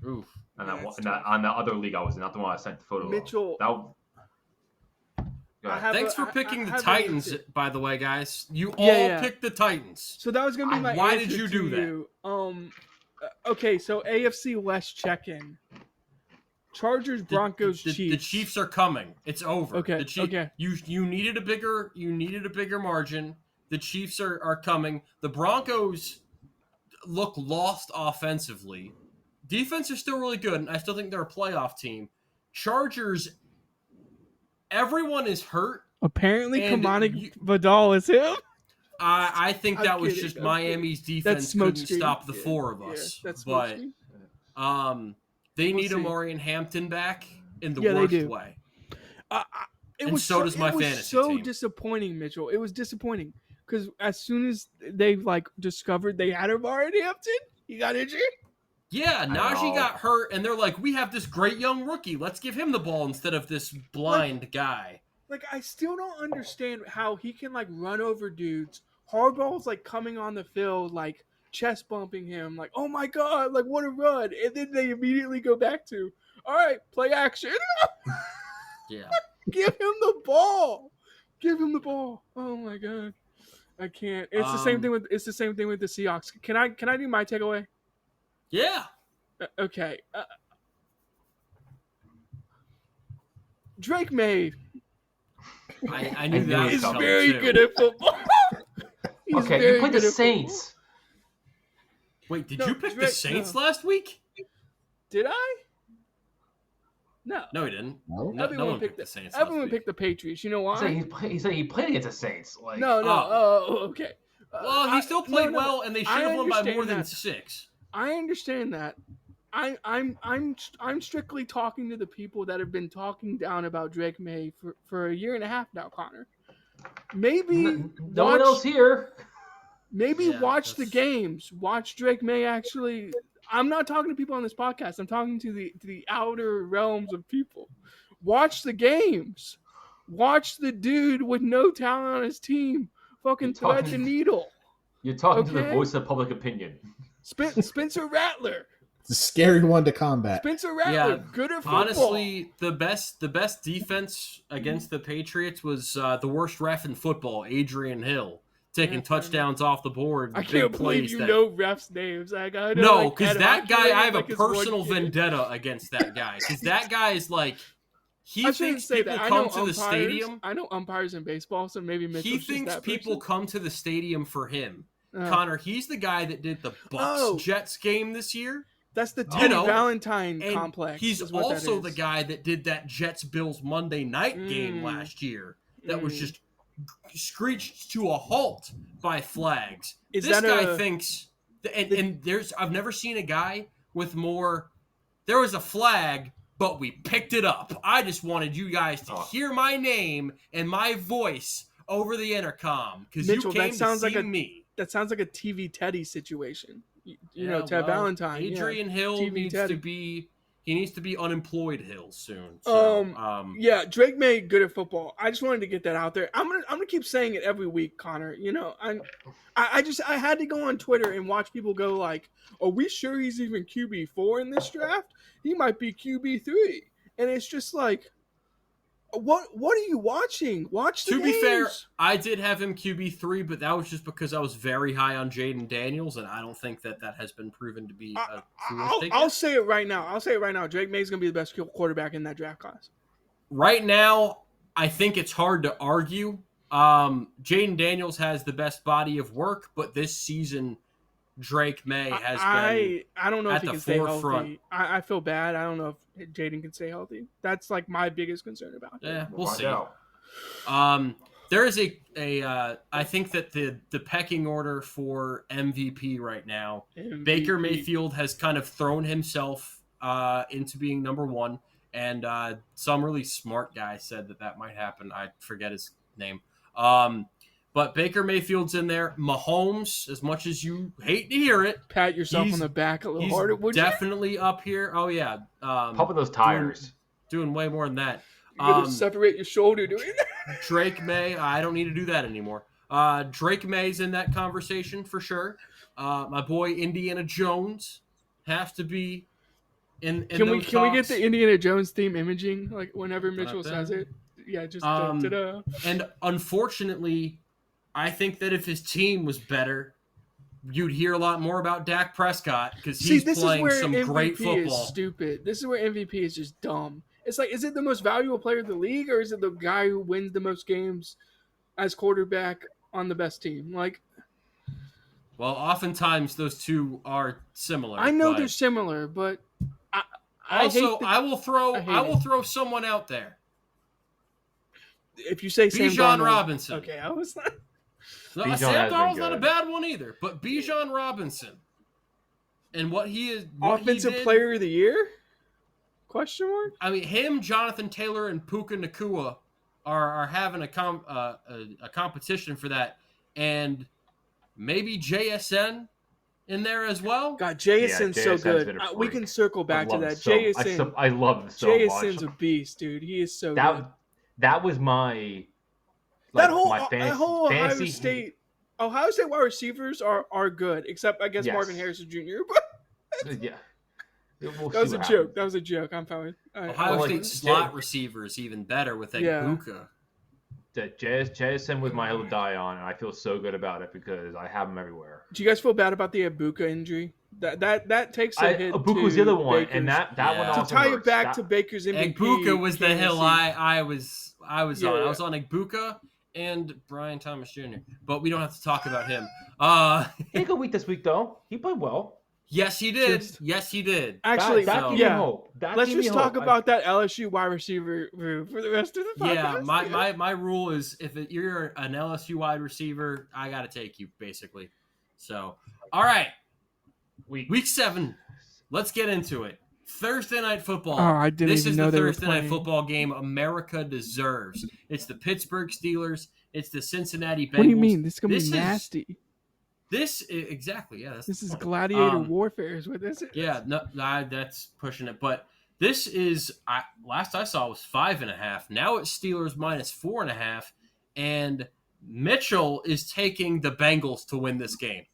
Oof. And on the other league, I was not the one I sent the photo. Mitchell. Thanks for picking the Titans, by the way, guys. You all picked the Titans. So that was gonna be my. Why did you do that? Okay, so AFC West check-in. Chargers, Broncos, The Chiefs. Chiefs are coming. It's over. Okay. Okay. You needed a bigger margin. The Chiefs are coming. The Broncos look lost offensively. Defense is still really good, and I still think they're a playoff team. Chargers, everyone is hurt. Apparently, Kamani Vidal is him. I think that was kidding, just Miami's kidding. defense couldn't stop the four of us. That's but they need Amarian Hampton back in the worst way. So does my fantasy team. team. So disappointing, Mitchell. It was disappointing because as soon as they discovered they had Amarian Hampton, he got injured. Yeah, Najee got hurt, and they're like, we have this great young rookie. Let's give him the ball instead of this blind guy. I still don't understand how he can, run over dudes. Harbaugh's, coming on the field, chest bumping him. Oh, my God, what a run. And then they immediately go back to, all right, play action. Yeah. Give him the ball. Give him the ball. Oh, my God. I can't. It's the same thing with the Seahawks. Can I do my takeaway? Yeah. Okay. Drake May. I knew that. He's very good at football. You played the Saints. Wait, did you pick the Saints last week? Did I? No. No, he didn't. No, one picked the Saints. Everyone picked the Patriots. You know why? He said he played against the Saints. No. Oh, okay. Well, he still played well, and they should have won by more than 6. I understand that. I'm strictly talking to the people that have been talking down about Drake May for a year and a half now, Connor. Maybe no one else here. Maybe watch the games. Watch Drake May actually. I'm not talking to people on this podcast. I'm talking to the outer realms of people. Watch the games. Watch the dude with no talent on his team fucking thread the needle. You're talking to the voice of public opinion. Spencer Rattler. It's a scary one to combat. Spencer Rattler, good at football. Honestly, the best defense against the Patriots was the worst ref in football, Adrian Hill, taking touchdowns off the board. I can't believe you know refs' names. No, because that guy, I have a personal vendetta against that guy. Because that guy is he thinks people come to the stadium. I know umpires in baseball, so maybe Mitchell's he thinks people come to the stadium for him. Connor, he's the guy that did the Bucks-Jets game this year. That's the Teddy Valentine complex. He's also the guy that did that Jets-Bills Monday night game last year that was just screeched to a halt by flags. This guy thinks, and I've never seen a guy with more. There was a flag, but we picked it up. I just wanted you guys to hear my name and my voice over the intercom because you came to see me. That sounds like a TV Teddy situation. You know, Ted Valentine. Adrian Hill needs to be. He needs to be unemployed Hill soon. So, yeah, Drake May good at football. I just wanted to get that out there. I'm gonna keep saying it every week, Connor. You know, I had to go on Twitter and watch people go like, "Are we sure he's even QB4 in this draft? He might be QB3." And it's just like, what are you watching? Watch the games. To be fair, I did have him QB3, but that was just because I was very high on Jaden Daniels, and I don't think that has been proven to be a foolish I'll say it right now. Drake May's going to be the best quarterback in that draft class. Right now, I think it's hard to argue. Jaden Daniels has the best body of work, but this season, Drake May has been I don't know if he can stay forefront. Healthy. I feel bad. I don't know if Jaden can stay healthy. That's like my biggest concern about him. Yeah, we'll see. There is I think that the pecking order for MVP right now, Baker Mayfield has kind of thrown himself into being number one, and some really smart guy said that might happen. I forget his name. But Baker Mayfield's in there. Mahomes, as much as you hate to hear it, pat yourself on the back a little harder. Would definitely up here. Oh yeah, pumping those tires, doing way more than that. You gotta separate your shoulder doing that. Drake May, I don't need to do that anymore. Drake May's in that conversation for sure. My boy Indiana Jones has to be in. Can we get the Indiana Jones theme imaging like whenever Mitchell says it? Yeah, just ta-da. And unfortunately, I think that if his team was better, you'd hear a lot more about Dak Prescott because he's playing some great football. Is stupid. This is where MVP is just dumb. It's like, is it the most valuable player in the league, or is it the guy who wins the most games as quarterback on the best team? Like, well, oftentimes those two are similar. I know they're similar, but I will throw someone out there. If you say Bijan Robinson, okay, I was not. No, Sam Darnold's not a bad one either, but Bijan Robinson and what he is, offensive player of the year? Question mark. I mean, him, Jonathan Taylor, and Puka Nacua are having a competition for that, and maybe JSN in there as well. God, JSN's so good. We can circle back to that. JSN, I love him so much. JSN's a beast, dude. He is so good. That was my whole Ohio State wide receivers are good, except I guess Marvin Harrison Jr. Yeah, that was a joke. I'm fine. Ohio State slot receiver is even better with Egbuka. JSN was my hill to die on, and I feel so good about it because I have him everywhere. Do you guys feel bad about the Egbuka injury? That takes a hit. Egbuka was the other one, and that one also to tie hurts. it back to Baker's MVP. Egbuka was the hill I was on. I was on Egbuka and Brian Thomas Jr., but we don't have to talk about him. He had a good week this week, though. He played well. Yes, he did. Yes, he did. Actually, let's just talk about that LSU wide receiver for the rest of the podcast. Yeah, my rule is if you're an LSU wide receiver, I got to take you, basically. So, all right. Week 7. Let's get into it. Thursday Night Football. Oh, I didn't this even is know the they were Thursday Night playing. Football game America deserves. It's the Pittsburgh Steelers. It's the Cincinnati Bengals. What do you mean? This is going to be nasty. Exactly, yeah. This is gladiator warfare is what this is. Yeah, no, that's pushing it. But this is, last I saw was 5.5. Now it's Steelers minus 4.5. And Mitchell is taking the Bengals to win this game.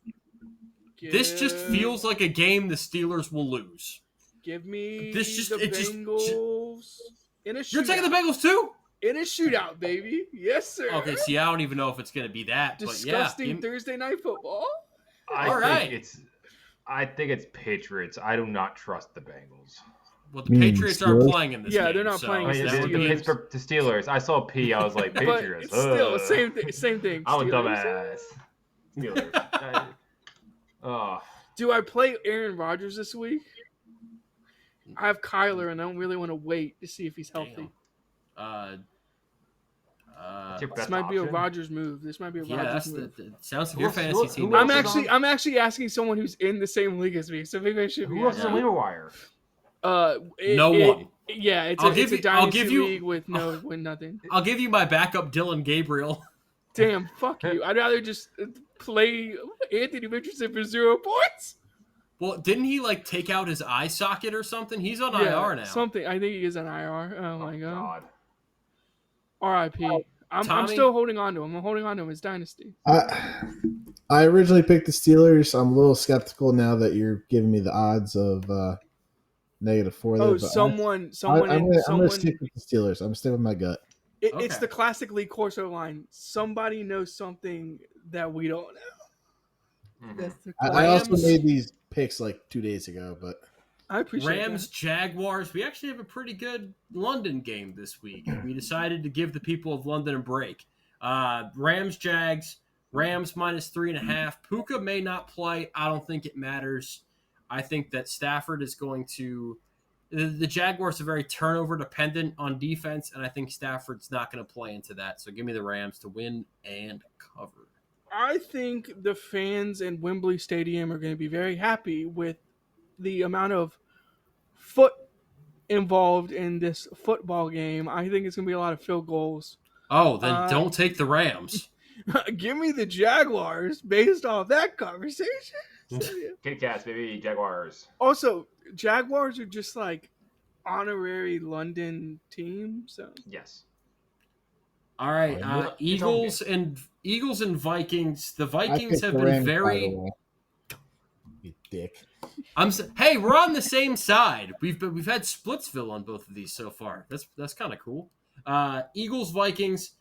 This just feels like a game the Steelers will lose. Give me the Bengals in a shootout. You're taking the Bengals too? In a shootout, baby. Yes, sir. Okay, see, I don't even know if it's going to be that. Disgusting but Thursday Night Football. I think it's Patriots. I do not trust the Bengals. Well, the Patriots aren't playing in this game. Yeah, they're not playing. The Steelers. I saw P. I was like, Patriots. But it's still same thing. I'm a dumbass. Steelers. Do I play Aaron Rodgers this week? I have Kyler, and I don't really want to wait to see if he's healthy. This might be a Rodgers move. This might be a Rodgers move. Sounds like your fantasy team. I'm actually asking someone who's in the same league as me, so maybe I should be. Who else is on waiver wire? No one. Yeah, it's a dynasty league with nothing. I'll give you my backup, Dylan Gabriel. Damn, fuck you. I'd rather just play Anthony Richardson for 0 points. Well, didn't he take out his eye socket or something? He's on IR now. Something. I think he is on IR. Oh my god. R.I.P. I'm still holding on to him. I'm holding on to him. It's dynasty. I originally picked the Steelers. I'm a little skeptical now that you're giving me the odds of -4. Oh, someone. I'm gonna stick with the Steelers. I'm sticking with my gut. It's the classic Lee Corso line. Somebody knows something that we don't know. Mm-hmm. I also made these picks 2 days ago, but I appreciate Rams, Jaguars. We actually have a pretty good London game this week. We decided to give the people of London a break. Rams, Jags. Rams minus 3.5. Puka may not play. I don't think it matters. I think that Stafford is going to. The Jaguars are very turnover dependent on defense, and I think Stafford's not going to play into that. So give me the Rams to win and cover. I think the fans in Wembley Stadium are going to be very happy with the amount of foot involved in this football game. I think it's going to be a lot of field goals. Oh, then don't take the Rams. Give me the Jaguars based off that conversation. Kit Kats, baby, Jaguars. Also, Jaguars are just honorary London team. So yes. All right, Eagles and Vikings. The Vikings have been very. You dick. Hey, we're on the same side. We've had Splitsville on both of these so far. That's kind of cool. Eagles, Vikings.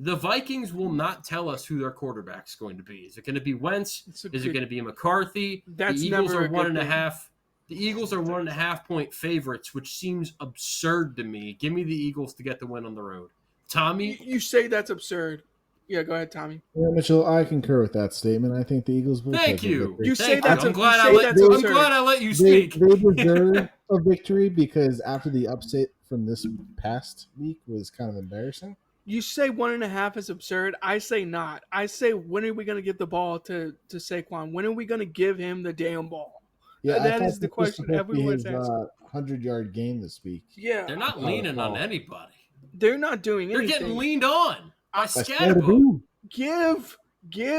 The Vikings will not tell us who their quarterback's going to be. Is it going to be Wentz? Is it going to be McCarthy? That's the Eagles never are a one good and a thing. half. The Eagles are 1.5 point favorites, which seems absurd to me. Give me the Eagles to get the win on the road. Tommy, You say that's absurd. Yeah, go ahead, Tommy. Yeah, Mitchell, I concur with that statement. I think the Eagles will thank take a you. victory. You say Thank that's you. a- I'm glad you I say let that's I'm absurd. glad I let you They speak. deserve a victory because after the upset from this past week was kind of embarrassing. You say 1.5 is absurd. I say not. I say, when are we going to give the ball to Saquon? When are we going to give him the damn ball? Yeah, That I is thought the this was question supposed to be everyone's his asking. 100-yard game this week. Yeah, They're not Oh, leaning on wow. anybody. they're not doing They're anything. getting leaned on by That's Scatterbo. Give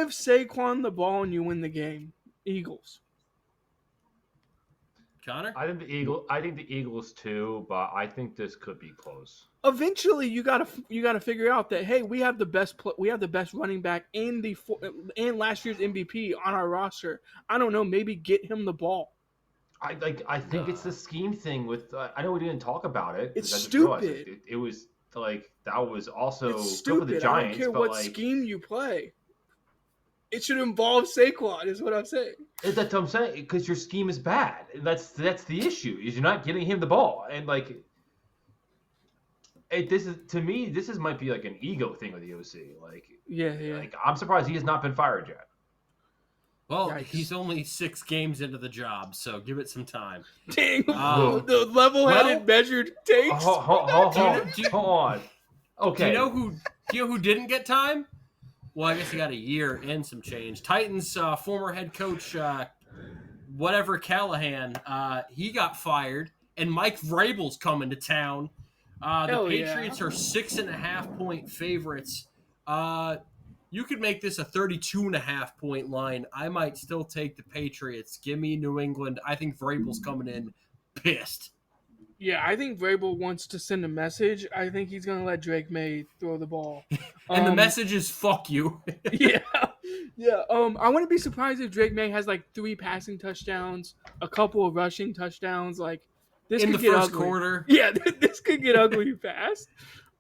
Saquon the ball and you win the game. Eagles. Connor? I think the Eagles too, but I think this could be close. Eventually, you gotta figure out that, hey, we have the best running back and last year's MVP on our roster. I don't know, maybe get him the ball. I think it's the scheme thing with. I know we didn't talk about it. It's I just realized stupid. It was like that was also It's good for stupid. the I Giants. don't care but what like, scheme you play. It should involve Saquon, is what I'm saying. that's what I'm saying, because your scheme is bad. That's the issue. Is you're not getting him the ball, and like, this is, to me, might be like an ego thing with the OC. Like, Yeah. like I'm surprised he has not been fired yet. Well, Yikes. he's only 6 games into the job, so give it some time. Dang, Oh. the level-headed Well, measured takes. Hold on. Okay. Do you know who didn't get time? Well, I guess he got a year and some change. Titans former head coach whatever Callahan, he got fired, and Mike Vrabel's coming to town. The Hell Patriots yeah. are 6.5 point favorites. You could make this a 32.5 point line. I might still take the Patriots. Give me New England. I think Vrabel's coming in pissed. Yeah, I think Vrabel wants to send a message. I think he's going to let Drake May throw the ball. And the message is fuck you. Yeah. I wouldn't be surprised if Drake May has like 3 passing touchdowns, a couple of rushing touchdowns. Like, this in could the get first ugly. quarter. Yeah, this could get ugly fast.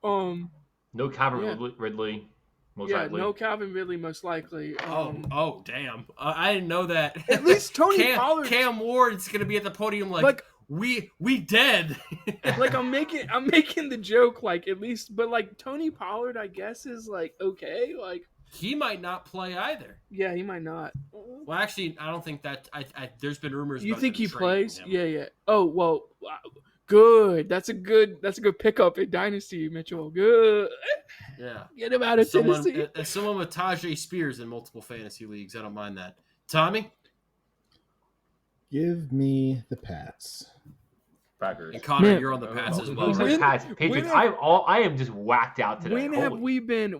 No Calvin yeah. Ridley, most Yeah, likely. no Calvin Ridley, most likely. Oh, damn! I didn't know that. At least Tony Pollard. Cam Ward's gonna be at the podium like we dead. Like I'm making the joke like at least, but like Tony Pollard, I guess is like okay, like he might not play either. Yeah, he might not. Well, actually, I don't think that. There's been rumors. You about think them he trading plays? him. Yeah. Oh well, good. That's a good pickup in Dynasty, Mitchell. Good. Yeah. Get him out of Tennessee. As someone with Tajay Spears in multiple fantasy leagues, I don't mind that. Tommy? Give me the Pats. Packers. And Connor, Man. you're on the Pats as well. He's like When- Pats, Patriots. I am just whacked out today. When have we been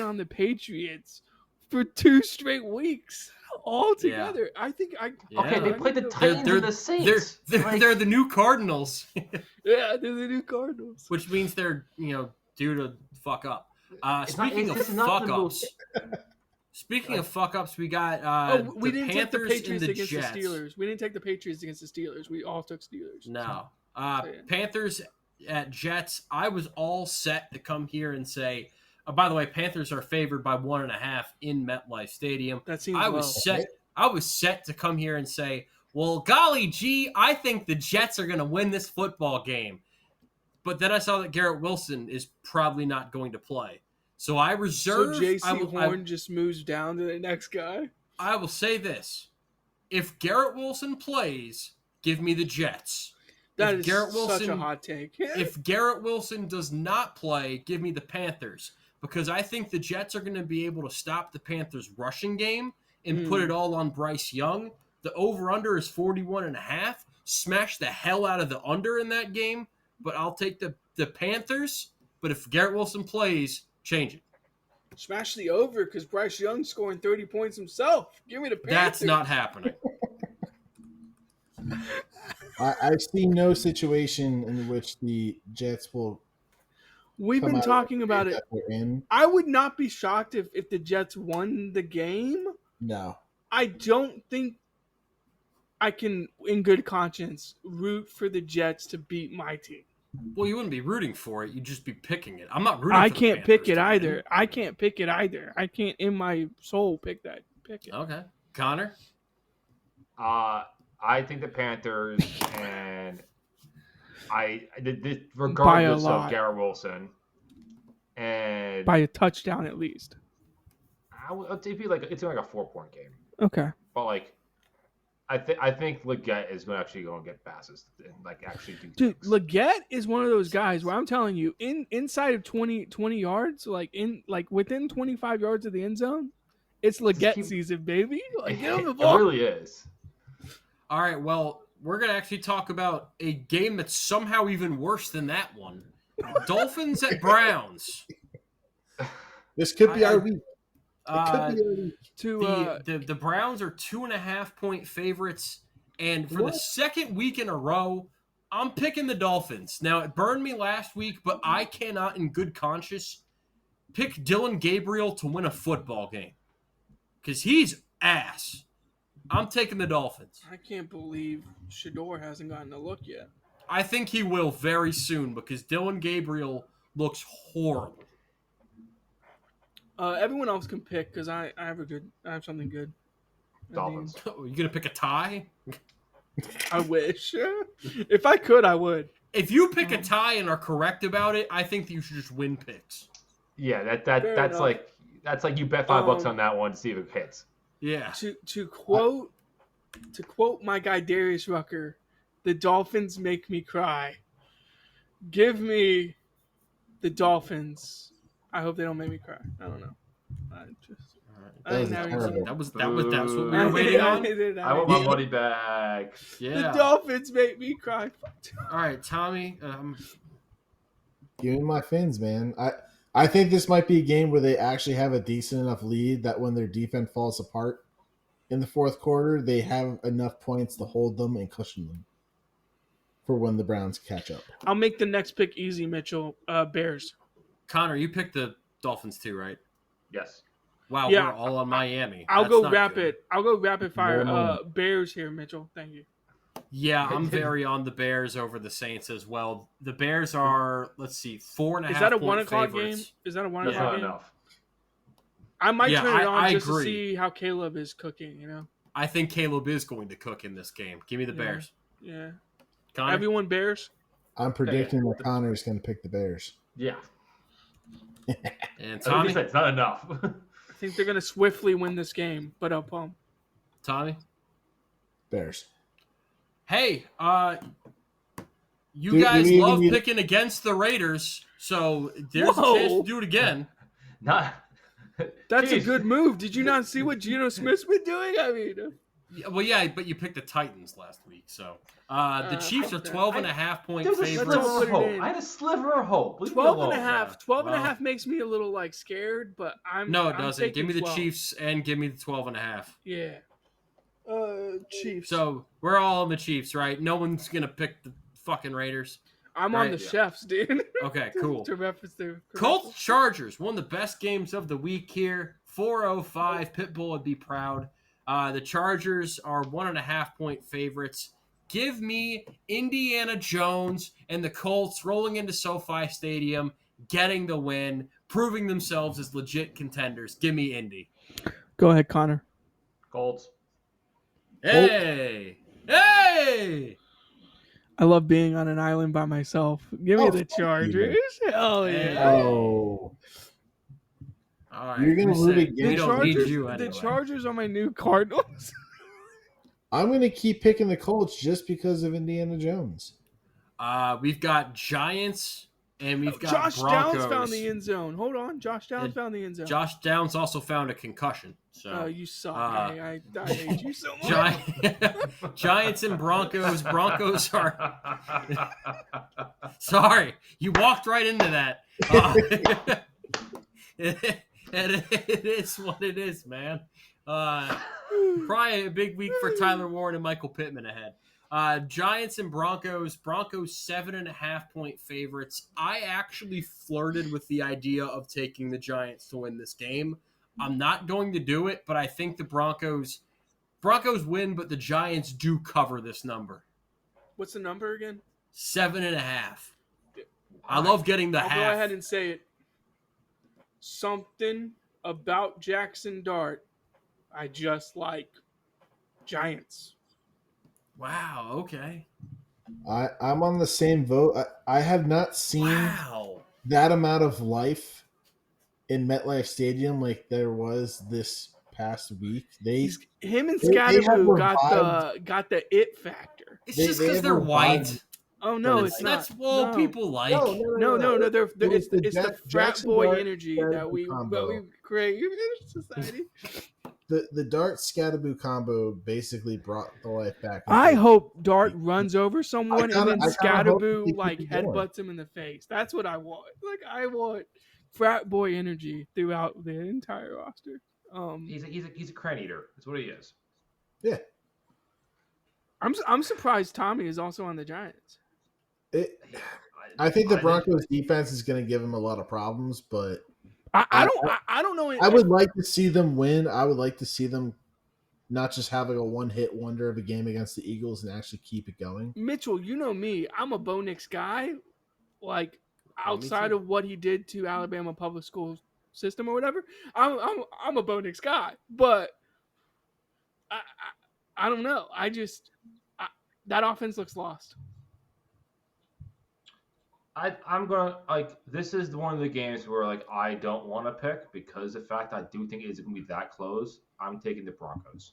on the Patriots for 2 straight weeks all together? I think Yeah. Okay, they played the Titans and the Saints. They're the new Cardinals, Yeah, they're the new Cardinals. which means they're due to fuck up. Speaking of this is not fuck the ups, we got We the didn't take the Panthers Patriots and the against Jets. the Steelers. We didn't take the Patriots against the Steelers. We all took Steelers. No. Yeah. Panthers at Jets. I was all set to come here and say, by the way, Panthers are favored by 1.5 in MetLife Stadium. That seems I low. was set to come here and say, well, golly gee, I think the Jets are going to win this football game. But then I saw that Garrett Wilson is probably not going to play. So I reserve. So J.C. Horn just moves down to the next guy. I will say this. If Garrett Wilson plays, give me the Jets. That If is Garrett such Wilson- a hot take. If Garrett Wilson does not play, give me the Panthers. Because I think the Jets are going to be able to stop the Panthers' rushing game and put it all on Bryce Young. The over-under is 41.5. Smash the hell out of the under in that game. But I'll take the Panthers. But if Garrett Wilson plays, change it. Smash the over because Bryce Young's scoring 30 points himself. Give me the Panthers. That's not happening. I see no situation in which the Jets will. We've come been out talking of the about game it. that they're in. I would not be shocked if the Jets won the game. No. I don't think I can, in good conscience, root for the Jets to beat my team. Well, you wouldn't be rooting for it. You'd just be picking it. I'm not rooting I for the can't pick Panthers it to win. either. I can't pick it either. I can't in my soul pick it. Okay. Connor? I think the Panthers, and regardless of Garrett Wilson, and by a touchdown at least. It'd be like it's like a 4-point game. Okay. But like, I think Leggett is actually going to get passes and like actually do. Dude, things. Leggett is one of those guys where I'm telling you, inside of 20 yards, within 25 yards of the end zone, it's Leggett season, baby. Like, get on the ball. It really is. All right, well, we're going to actually talk about a game that's somehow even worse than that one. Dolphins at Browns. This could be our week. The Browns are 2.5-point favorites, and for the second week in a row, I'm picking the Dolphins. Now, it burned me last week, but I cannot, in good conscience, pick Dylan Gabriel to win a football game because he's ass. I'm taking the Dolphins. I can't believe Shador hasn't gotten a look yet. I think he will very soon because Dylan Gabriel looks horrible. Everyone else can pick because I have something good. Dolphins. You gonna pick a tie? I wish. If I could, I would. If you pick a tie and are correct about it, I think that you should just win picks. Yeah, that's like you bet $5 on that one to see if it hits. Yeah. To quote my guy Darius Rucker, the Dolphins make me cry. Give me the Dolphins. I hope they don't make me cry. I don't know. That was what we were waiting on. I want my money back. Yeah. The Dolphins make me cry. All right, Tommy. Give me my Fins, man. I think this might be a game where they actually have a decent enough lead that when their defense falls apart in the fourth quarter, they have enough points to hold them and cushion them for when the Browns catch up. I'll make the next pick easy, Mitchell. Bears. Connor, you picked the Dolphins too, right? Yes. Wow, yeah, we're all on Miami. I'll go rapid fire. Bears here, Mitchell. Thank you. Yeah, I'm very on the Bears over the Saints as well. The Bears are, 4.5. Is that a 1 o'clock game? Is that a 1 o'clock game? Enough. I might turn it on just to see how Caleb is cooking, you know? I think Caleb is going to cook in this game. Give me the Bears. Yeah. Connor? Everyone Bears? I'm predicting that Connor's going to pick the Bears. Yeah. And Tommy? It's not enough. I think they're going to swiftly win this game, but I'll pump. Tommy? Bears. Hey, you guys love picking against the Raiders, so there's a chance to do it again. That's a good move. Did you not see what Geno Smith's been doing? I mean, yeah, but you picked the Titans last week, so the Chiefs are 12.5-point favorites. I had a sliver of hope. 12.5 makes me a little scared, but I'm doesn't. Give me the 12. Chiefs and give me the 12.5. Yeah. Chiefs. So we're all on the Chiefs, right? No one's gonna pick the fucking Raiders. I'm on the chefs, dude. Okay, cool. To reference the Colts Chargers, one of the best games of the week here. 4:05. Pitbull would be proud. The Chargers are 1.5-point favorites. Give me Indiana Jones and the Colts rolling into SoFi Stadium, getting the win, proving themselves as legit contenders. Give me Indy. Go ahead, Connor. Colts. Hey! Hey! I love being on an island by myself. Give me the Chargers. Hell yeah. Oh. All right. You're going to root again. We don't need you anyway. The Chargers are my new Cardinals. I'm going to keep picking the Colts just because of Indiana Jones. We've got Giants and we've got Josh Broncos. Downs found the end zone. Hold on. Josh Downs found the end zone. Josh Downs also found a concussion. So you suck. I hate you so much. Giants and Broncos. Broncos are... Sorry. You walked right into that. It is what it is, man. Probably a big week for Tyler Warren and Michael Pittman ahead. Giants and Broncos. Broncos 7.5-point favorites. I actually flirted with the idea of taking the Giants to win this game. I'm not going to do it, but I think the Broncos win, but the Giants do cover this number. What's the number again? 7.5. I love getting the I'll half. go ahead and say it. Something about Jackson Dart. I just like Giants. Wow. Okay. I'm on the same vote. I have not seen Wow. that amount of life in MetLife Stadium like there was this past week. Him and they have Scatterboo revived- got the it factor. It's They- just they because have they're revived- white. Oh no, But it's That's not. well, No. people like. No. It's the frat Jackson boy Dart energy Scatterboo that we combo. create in society. The Dart Scatterboo combo basically brought the life back. I hope Dart runs over someone I and then kinda hope he Scatterboo keeps like it going. headbutts him in the face. That's what I want. Like I want frat boy energy throughout the entire roster. He's a crane eater. That's what he is. Yeah. I'm surprised Tommy is also on the Giants. I think the Broncos defense is going to give him a lot of problems, but I don't know. I would like to see them win. I would like to see them not just have like a one-hit wonder of a game against the Eagles and actually keep it going. Mitchell, you know me. I'm a Bo Nix guy. Like outside of what he did to Alabama public school system or whatever, I'm a Bo Nix guy. But I don't know. That offense looks lost. I'm gonna like this is one of the games where like I don't want to pick because the fact I do think it's gonna be that close. I'm taking the Broncos.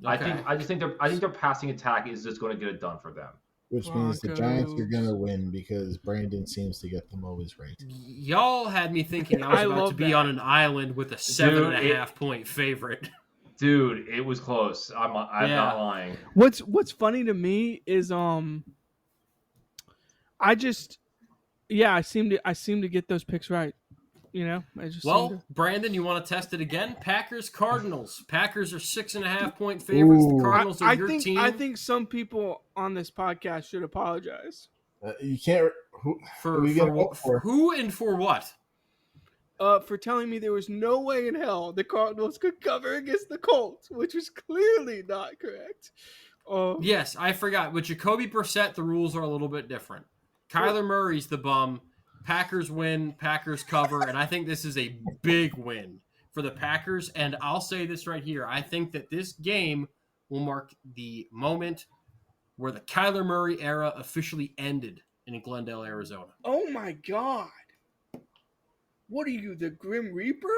Okay. I think their passing attack is just going to get it done for them. Which means the Giants are going to win because Brandon seems to get them always right. Y'all had me thinking I was about to be on an island with a 7.5 point favorite. Dude, it was close. I'm not lying. What's funny to me is I seem to get those picks right. You know, Brandon, you want to test it again? Packers, Cardinals. Packers are 6.5 point favorites. The Cardinals are your team. I think some people on this podcast should apologize. You can't. Who and for what? For telling me there was no way in hell the Cardinals could cover against the Colts, which was clearly not correct. Yes, I forgot. With Jacoby Brissett, the rules are a little bit different. Kyler Murray's the bum. Packers win, Packers cover, and I think this is a big win for the Packers. And I'll say this right here. I think that this game will mark the moment where the Kyler Murray era officially ended in Glendale, Arizona. Oh, my God. What are you, the Grim Reaper?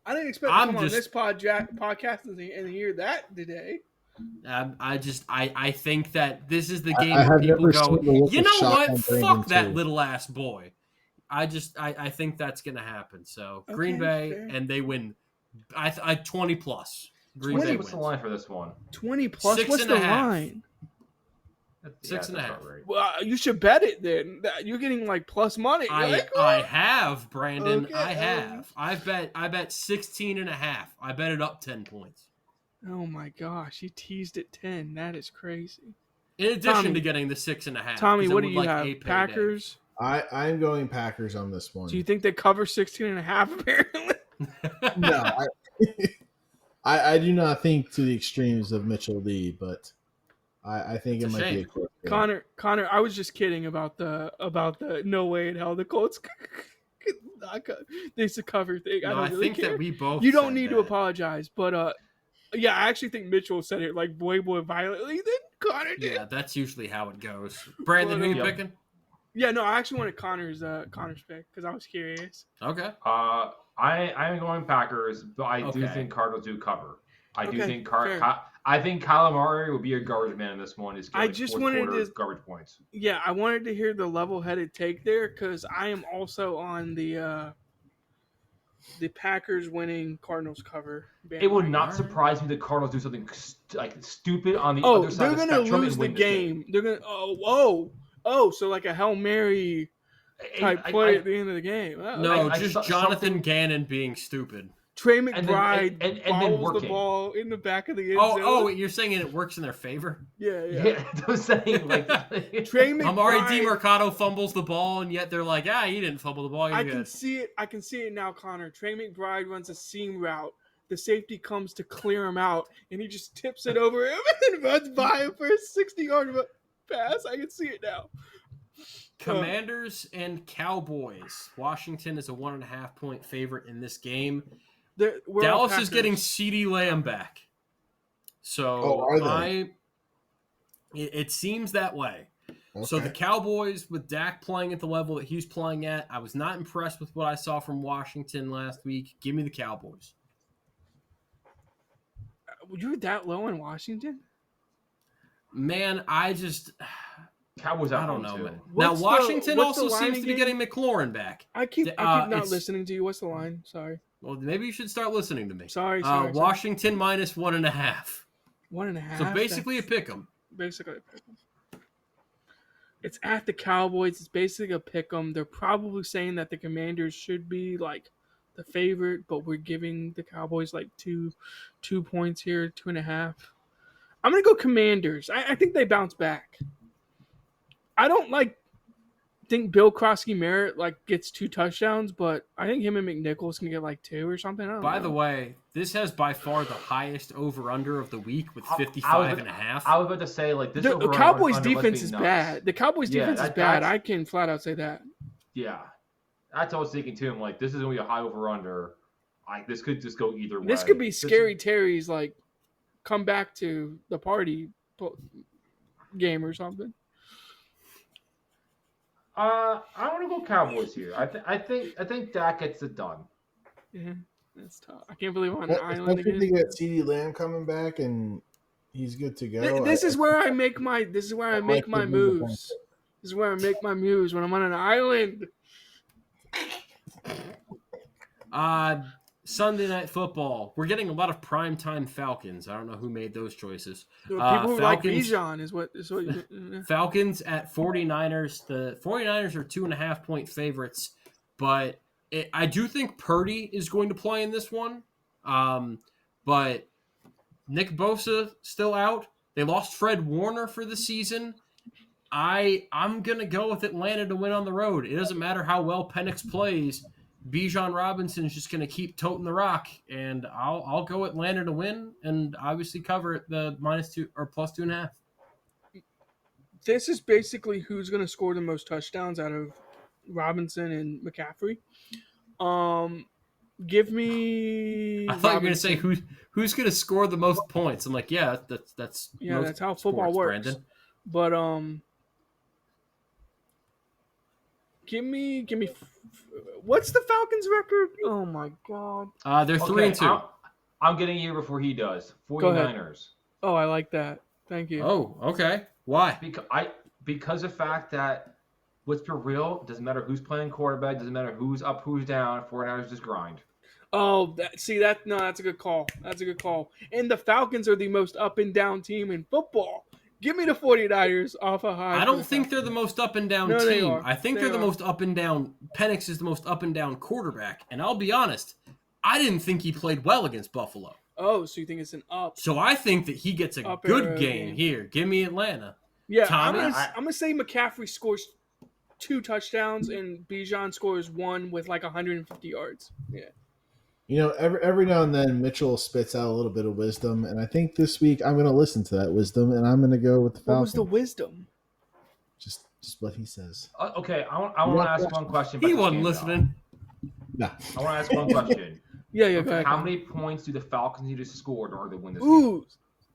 I didn't expect to come on this podcast and hear that today. I think that this is the game where people go, you know what? Fuck that little ass boy. I think that's going to happen. So okay, Green Bay, fair. And they win. I 20 plus. Green Bay what's the line for this one? 20 plus? 6 what's the line? 6.5. Right. Well, you should bet it then. You're getting like plus money. I have, Brandon. Okay, I have. I bet 16.5. I bet it up 10 points. Oh my gosh, you teased at 10. That is crazy. In addition to getting the 6.5. Tommy, what do you have? Packers? I'm going Packers on this one. Do you think they cover 16.5 apparently? No. I do not think to the extremes of Mitchell Lea, but I think it might be a close game. Connor, I was just kidding about the no way in hell the Colts they cover thing. No, I think care. That we both. You don't need to apologize, but yeah, I actually think Mitchell said it like way more violently than Connor did. Yeah, that's usually how it goes. Brandon, who you picking? Yeah, no, I actually wanted Connor's pick because I was curious. Okay. I'm going Packers, but I do think Cardinals do cover. I think Kyler Murray will be a garbage man in this one. I just wanted to garbage points. Yeah, I wanted to hear the level-headed take there because I am also on the Packers winning, Cardinals cover. It would not surprise me the Cardinals do something like stupid on the other side of the spectrum. They're going to lose the game. They're going to so like a Hail Mary type play at the end of the game. Jonathan Gannon being stupid. Trey McBride bobbles the ball in the back of the end zone. Oh, you're saying it works in their favor? Yeah. I'm saying like Trey McBride. Amari DiMercato fumbles the ball, and yet they're like, he didn't fumble the ball. I can see it now, Connor. Trey McBride runs a seam route. The safety comes to clear him out, and he just tips it over him and runs by him for a 60-yard. pass. I can see it now. Commanders and Cowboys. Washington is a 1.5 point favorite in this game. We're Dallas is getting CeeDee Lamb back. So it seems that way. Okay. So the Cowboys, with Dak playing at the level that he's playing at, I was not impressed with what I saw from Washington last week. Give me the Cowboys. You're that low in Washington? Man, Cowboys. I don't know, man. What's Now Washington what's the also line seems to be again? getting McLaurin back. I keep not it's- listening to you. What's the line? Sorry. Well, maybe you should start listening to me. Sorry. Washington minus 1.5. 1.5. So basically a pick 'em. Basically a pick 'em. It's at the Cowboys. It's basically a pick 'em. They're probably saying that the Commanders should be like the favorite, but we're giving the Cowboys like 2 points here, 2.5. I'm gonna go Commanders. I think they bounce back. I don't think Bill Krosky-Merritt gets 2 touchdowns, but I think him and McNichols can get 2 or something. I don't By know. the way, this has by far the highest over-under of the week with 55.5. I was about to say this. The Cowboys defense is bad. The Cowboys defense is bad. I can flat out say that. Yeah, that's what I was thinking too. I'm like, this is gonna be a high over/under. This could just go either way. This could be Scary Terry's come back to the party game or something. I want to go Cowboys here. I think Dak gets it done. Yeah, that's tough. I can't believe I'm on an island Especially if again. they get CeeDee Lamb coming back and he's good to go. This is where I make my moves. This is where I make my moves when I'm on an island. Sunday Night Football. We're getting a lot of primetime Falcons. I don't know who made those choices. People who like Bijan is what you, Falcons at 49ers. The 49ers are 2.5 point favorites, but I do think Purdy is going to play in this one. But Nick Bosa still out. They lost Fred Warner for the season. I'm going to go with Atlanta to win on the road. It doesn't matter how well Penix plays. Bijan Robinson is just going to keep toting the rock, and I'll go Atlanta to win and obviously cover the -2 or +2.5. This is basically who's going to score the most touchdowns out of Robinson and McCaffrey. Give me. I thought you were going to say who's going to score the most points. I'm like, yeah, that's how football works. Brandon. But give me. What's the Falcons' record? Oh my god. They're 3-2. I'm getting here before he does. 49ers. Oh, I like that. Thank you. Oh, okay. Why? Because the fact that, let's be real, doesn't matter who's playing quarterback, doesn't matter who's up, who's down. 49ers just grind. Oh, that's a good call. That's a good call. And the Falcons are the most up and down team in football. Give me the 49ers off a high. I don't think they're the most up and down team. They are. I think they're the most up and down. Penix is the most up and down quarterback. And I'll be honest, I didn't think he played well against Buffalo. Oh, so you think it's an up? So I think that he gets a good game here. Give me Atlanta. Yeah, Tommy? I'm gonna say McCaffrey scores 2 touchdowns and Bijan scores 1 with 150 yards. Yeah. You know, every now and then Mitchell spits out a little bit of wisdom, and I think this week I'm going to listen to that wisdom, and I'm going to go with the Falcons. What was the wisdom? Just what he says. Okay, I want to ask one question. He wasn't listening. No. I want to ask one question. Yeah. Go ahead. How many points do the Falcons need to score in order to win this game? Ooh,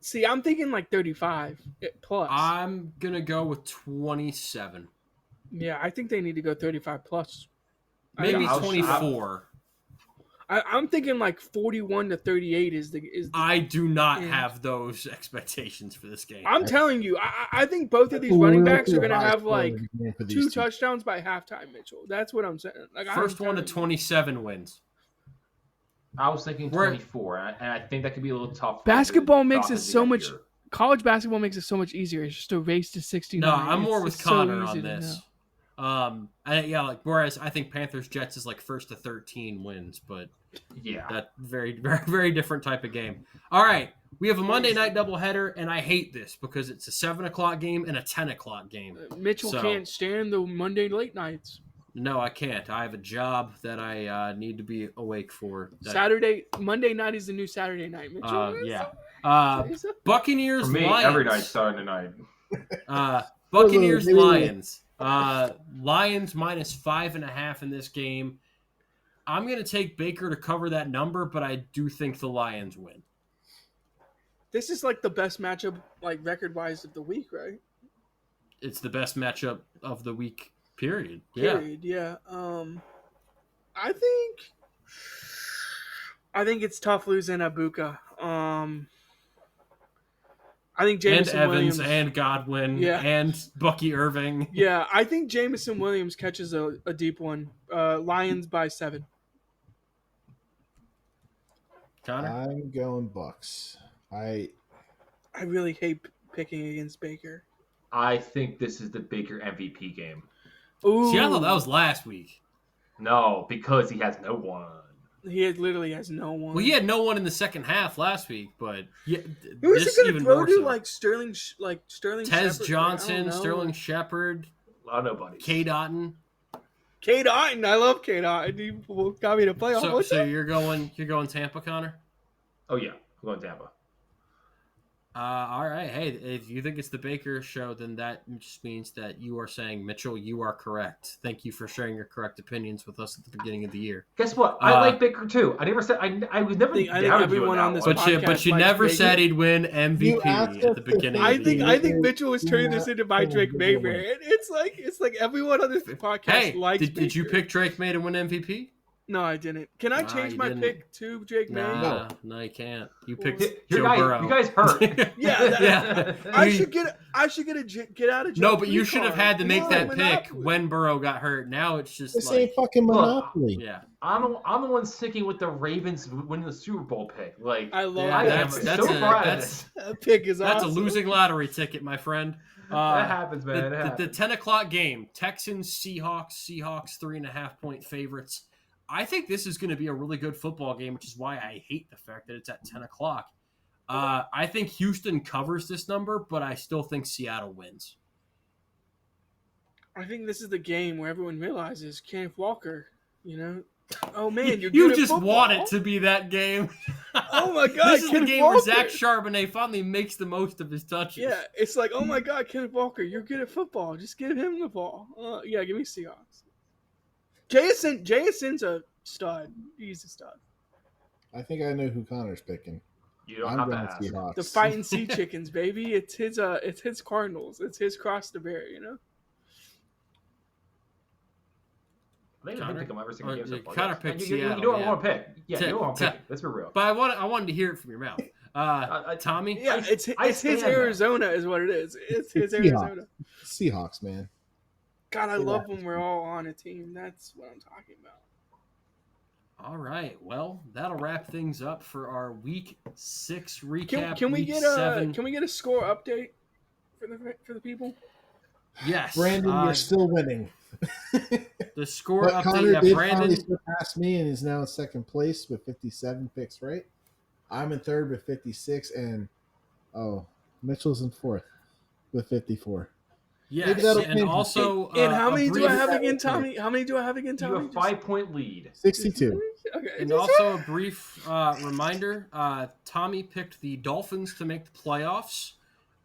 see, I'm thinking 35 plus. I'm going to go with 27. Yeah, I think they need to go 35 plus. Maybe 24. I'm thinking 41 to 38 is the. I do not have those expectations for this game. I'm telling you, I think both of these running backs are going to have 2 touchdowns by halftime, Mitchell. That's what I'm saying. First one to 27 wins. I was thinking 24, and I think that could be a little tough. Basketball makes it so much. College basketball makes it so much easier. It's just a race to 69. No, I'm more with Connor on this. Whereas I think Panthers Jets is first to 13 wins, but yeah, that very, very, very different type of game. All right, we have a Monday night doubleheader, and I hate this because it's a 7:00 game and a 10:00 game. Mitchell can't stand the Monday late nights. No, I can't. I have a job that I need to be awake for. Monday night is the new Saturday night, Mitchell. Yeah. Buccaneers. For me, Lions. every night's starting tonight. Buccaneers, Wait. Lions. Lions minus 5.5 in this game. I'm going to take Baker to cover that number, but I do think the Lions win. This is like the best matchup, like record-wise, of the week, right? It's the best matchup of the week, period. Period, yeah. I think it's tough losing Abuka. I think Jameson and Evans Williams and Godwin and Bucky Irving. Yeah, I think Jameson Williams catches a deep one. Lions by 7. Connor? I'm going Bucks. I really hate picking against Baker. I think this is the Baker MVP game. Ooh. See, I thought that was last week. No, because he has no one. He literally has no one. Well, he had no one in the second half last week, but who's this he going even to throw more to? so. Like Sterling Tez Shepard? Johnson, Sterling Shepard, A lot of nobodies. K. Dotton. K. Dotton, I love K. Dotton. He got me to play off. So you're going Tampa, Connor? Oh yeah, I'm going Tampa. All right. Hey, if you think it's the Baker show, then that just means that you are saying, Mitchell, you are correct. Thank you for sharing your correct opinions with us at the beginning of the year. Guess what? I like Baker too. I never said I was never. I think everyone on this podcast but you likes never Baker. said he'd win MVP at the beginning. I of the year. think Mitchell was turning this into my Drake May rant. It's like everyone on this podcast likes Baker. Did you pick Drake May to win MVP? No, I didn't. Can I change my pick to Drake May? No, you can't. You picked Joe Burrow. You guys hurt. Yeah. I should get out of jail. No, but you should have had to make that pick when Burrow got hurt. Now it's just this ain't fucking Monopoly. Yeah. I'm the one sticking with the Ravens winning the Super Bowl pick. Like I love that pick is that's awesome. a losing lottery ticket, my friend. That happens, man. The 10:00 game, Texans Seahawks 3.5 point favorites. I think this is going to be a really good football game, which is why I hate the fact that it's at 10:00. I think Houston covers this number, but I still think Seattle wins. I think this is the game where everyone realizes Kenneth Walker, oh man, you just want it to be that game. Oh my God, this is the game where Zach Charbonnet finally makes the most of his touches. Yeah, it's like, oh my God, Kenneth Walker, you're good at football. Just give him the ball. Yeah, give me Seahawks. Jason's a stud. He's a stud. I think I know who Connor's picking. You don't have to ask. Seahawks. The fighting sea chickens, baby. It's his Cardinals. It's his cross to bear, I think I pick him every single game. Connor picked Seattle. You don't want to pick. Yeah, you don't want to pick. Let's be real. But I wanted to hear it from your mouth. Tommy? Yeah, it's his Arizona is what it is. It's his Arizona. Seahawks, man. God, I love when we're all on a team. That's what I'm talking about. All right. Well, that'll wrap things up for our Week 6 recap. Can we get a score update for the people? Yes. Brandon, you're still winning. The score but update. Connor did Brandon finally surpass me and is now in second place with 57 picks, right? I'm in third with 56, and Mitchell's in fourth with 54. Yes, and also... and how many do I have again, Tommy? How many do I have again, Tommy? You have a 5-point lead. 62. Okay. And also a brief reminder, Tommy picked the Dolphins to make the playoffs.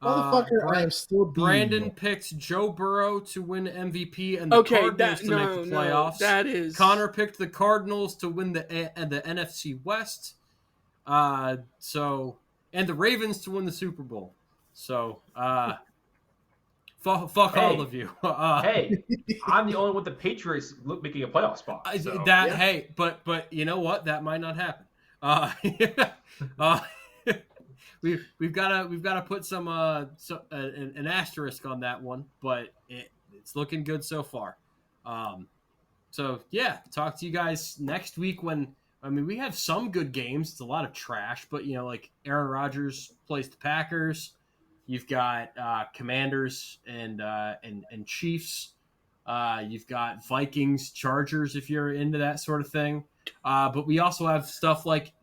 Motherfucker, I am still beating Brandon you. picked Joe Burrow to win MVP and the Cardinals to make the playoffs. That is... Connor picked the Cardinals to win the NFC West. And the Ravens to win the Super Bowl. So... Fuck all of you. Hey, I'm the only one with the Patriots making a playoff spot. So. Hey, but you know what? That might not happen. We've got to put some an asterisk on that one, but it's looking good so far. So yeah, talk to you guys next week we have some good games. It's a lot of trash, but like Aaron Rodgers plays the Packers. You've got Commanders and Chiefs. You've got Vikings, Chargers, if you're into that sort of thing. But we also have stuff like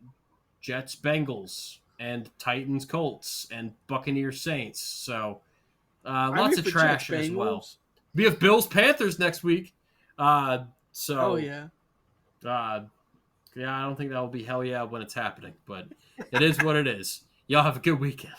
Jets, Bengals, and Titans, Colts, and Buccaneers, Saints. So lots of trash Jets, as well. We have Bills, Panthers next week. I don't think that will be hell yeah when it's happening, but it is what it is. Y'all have a good weekend.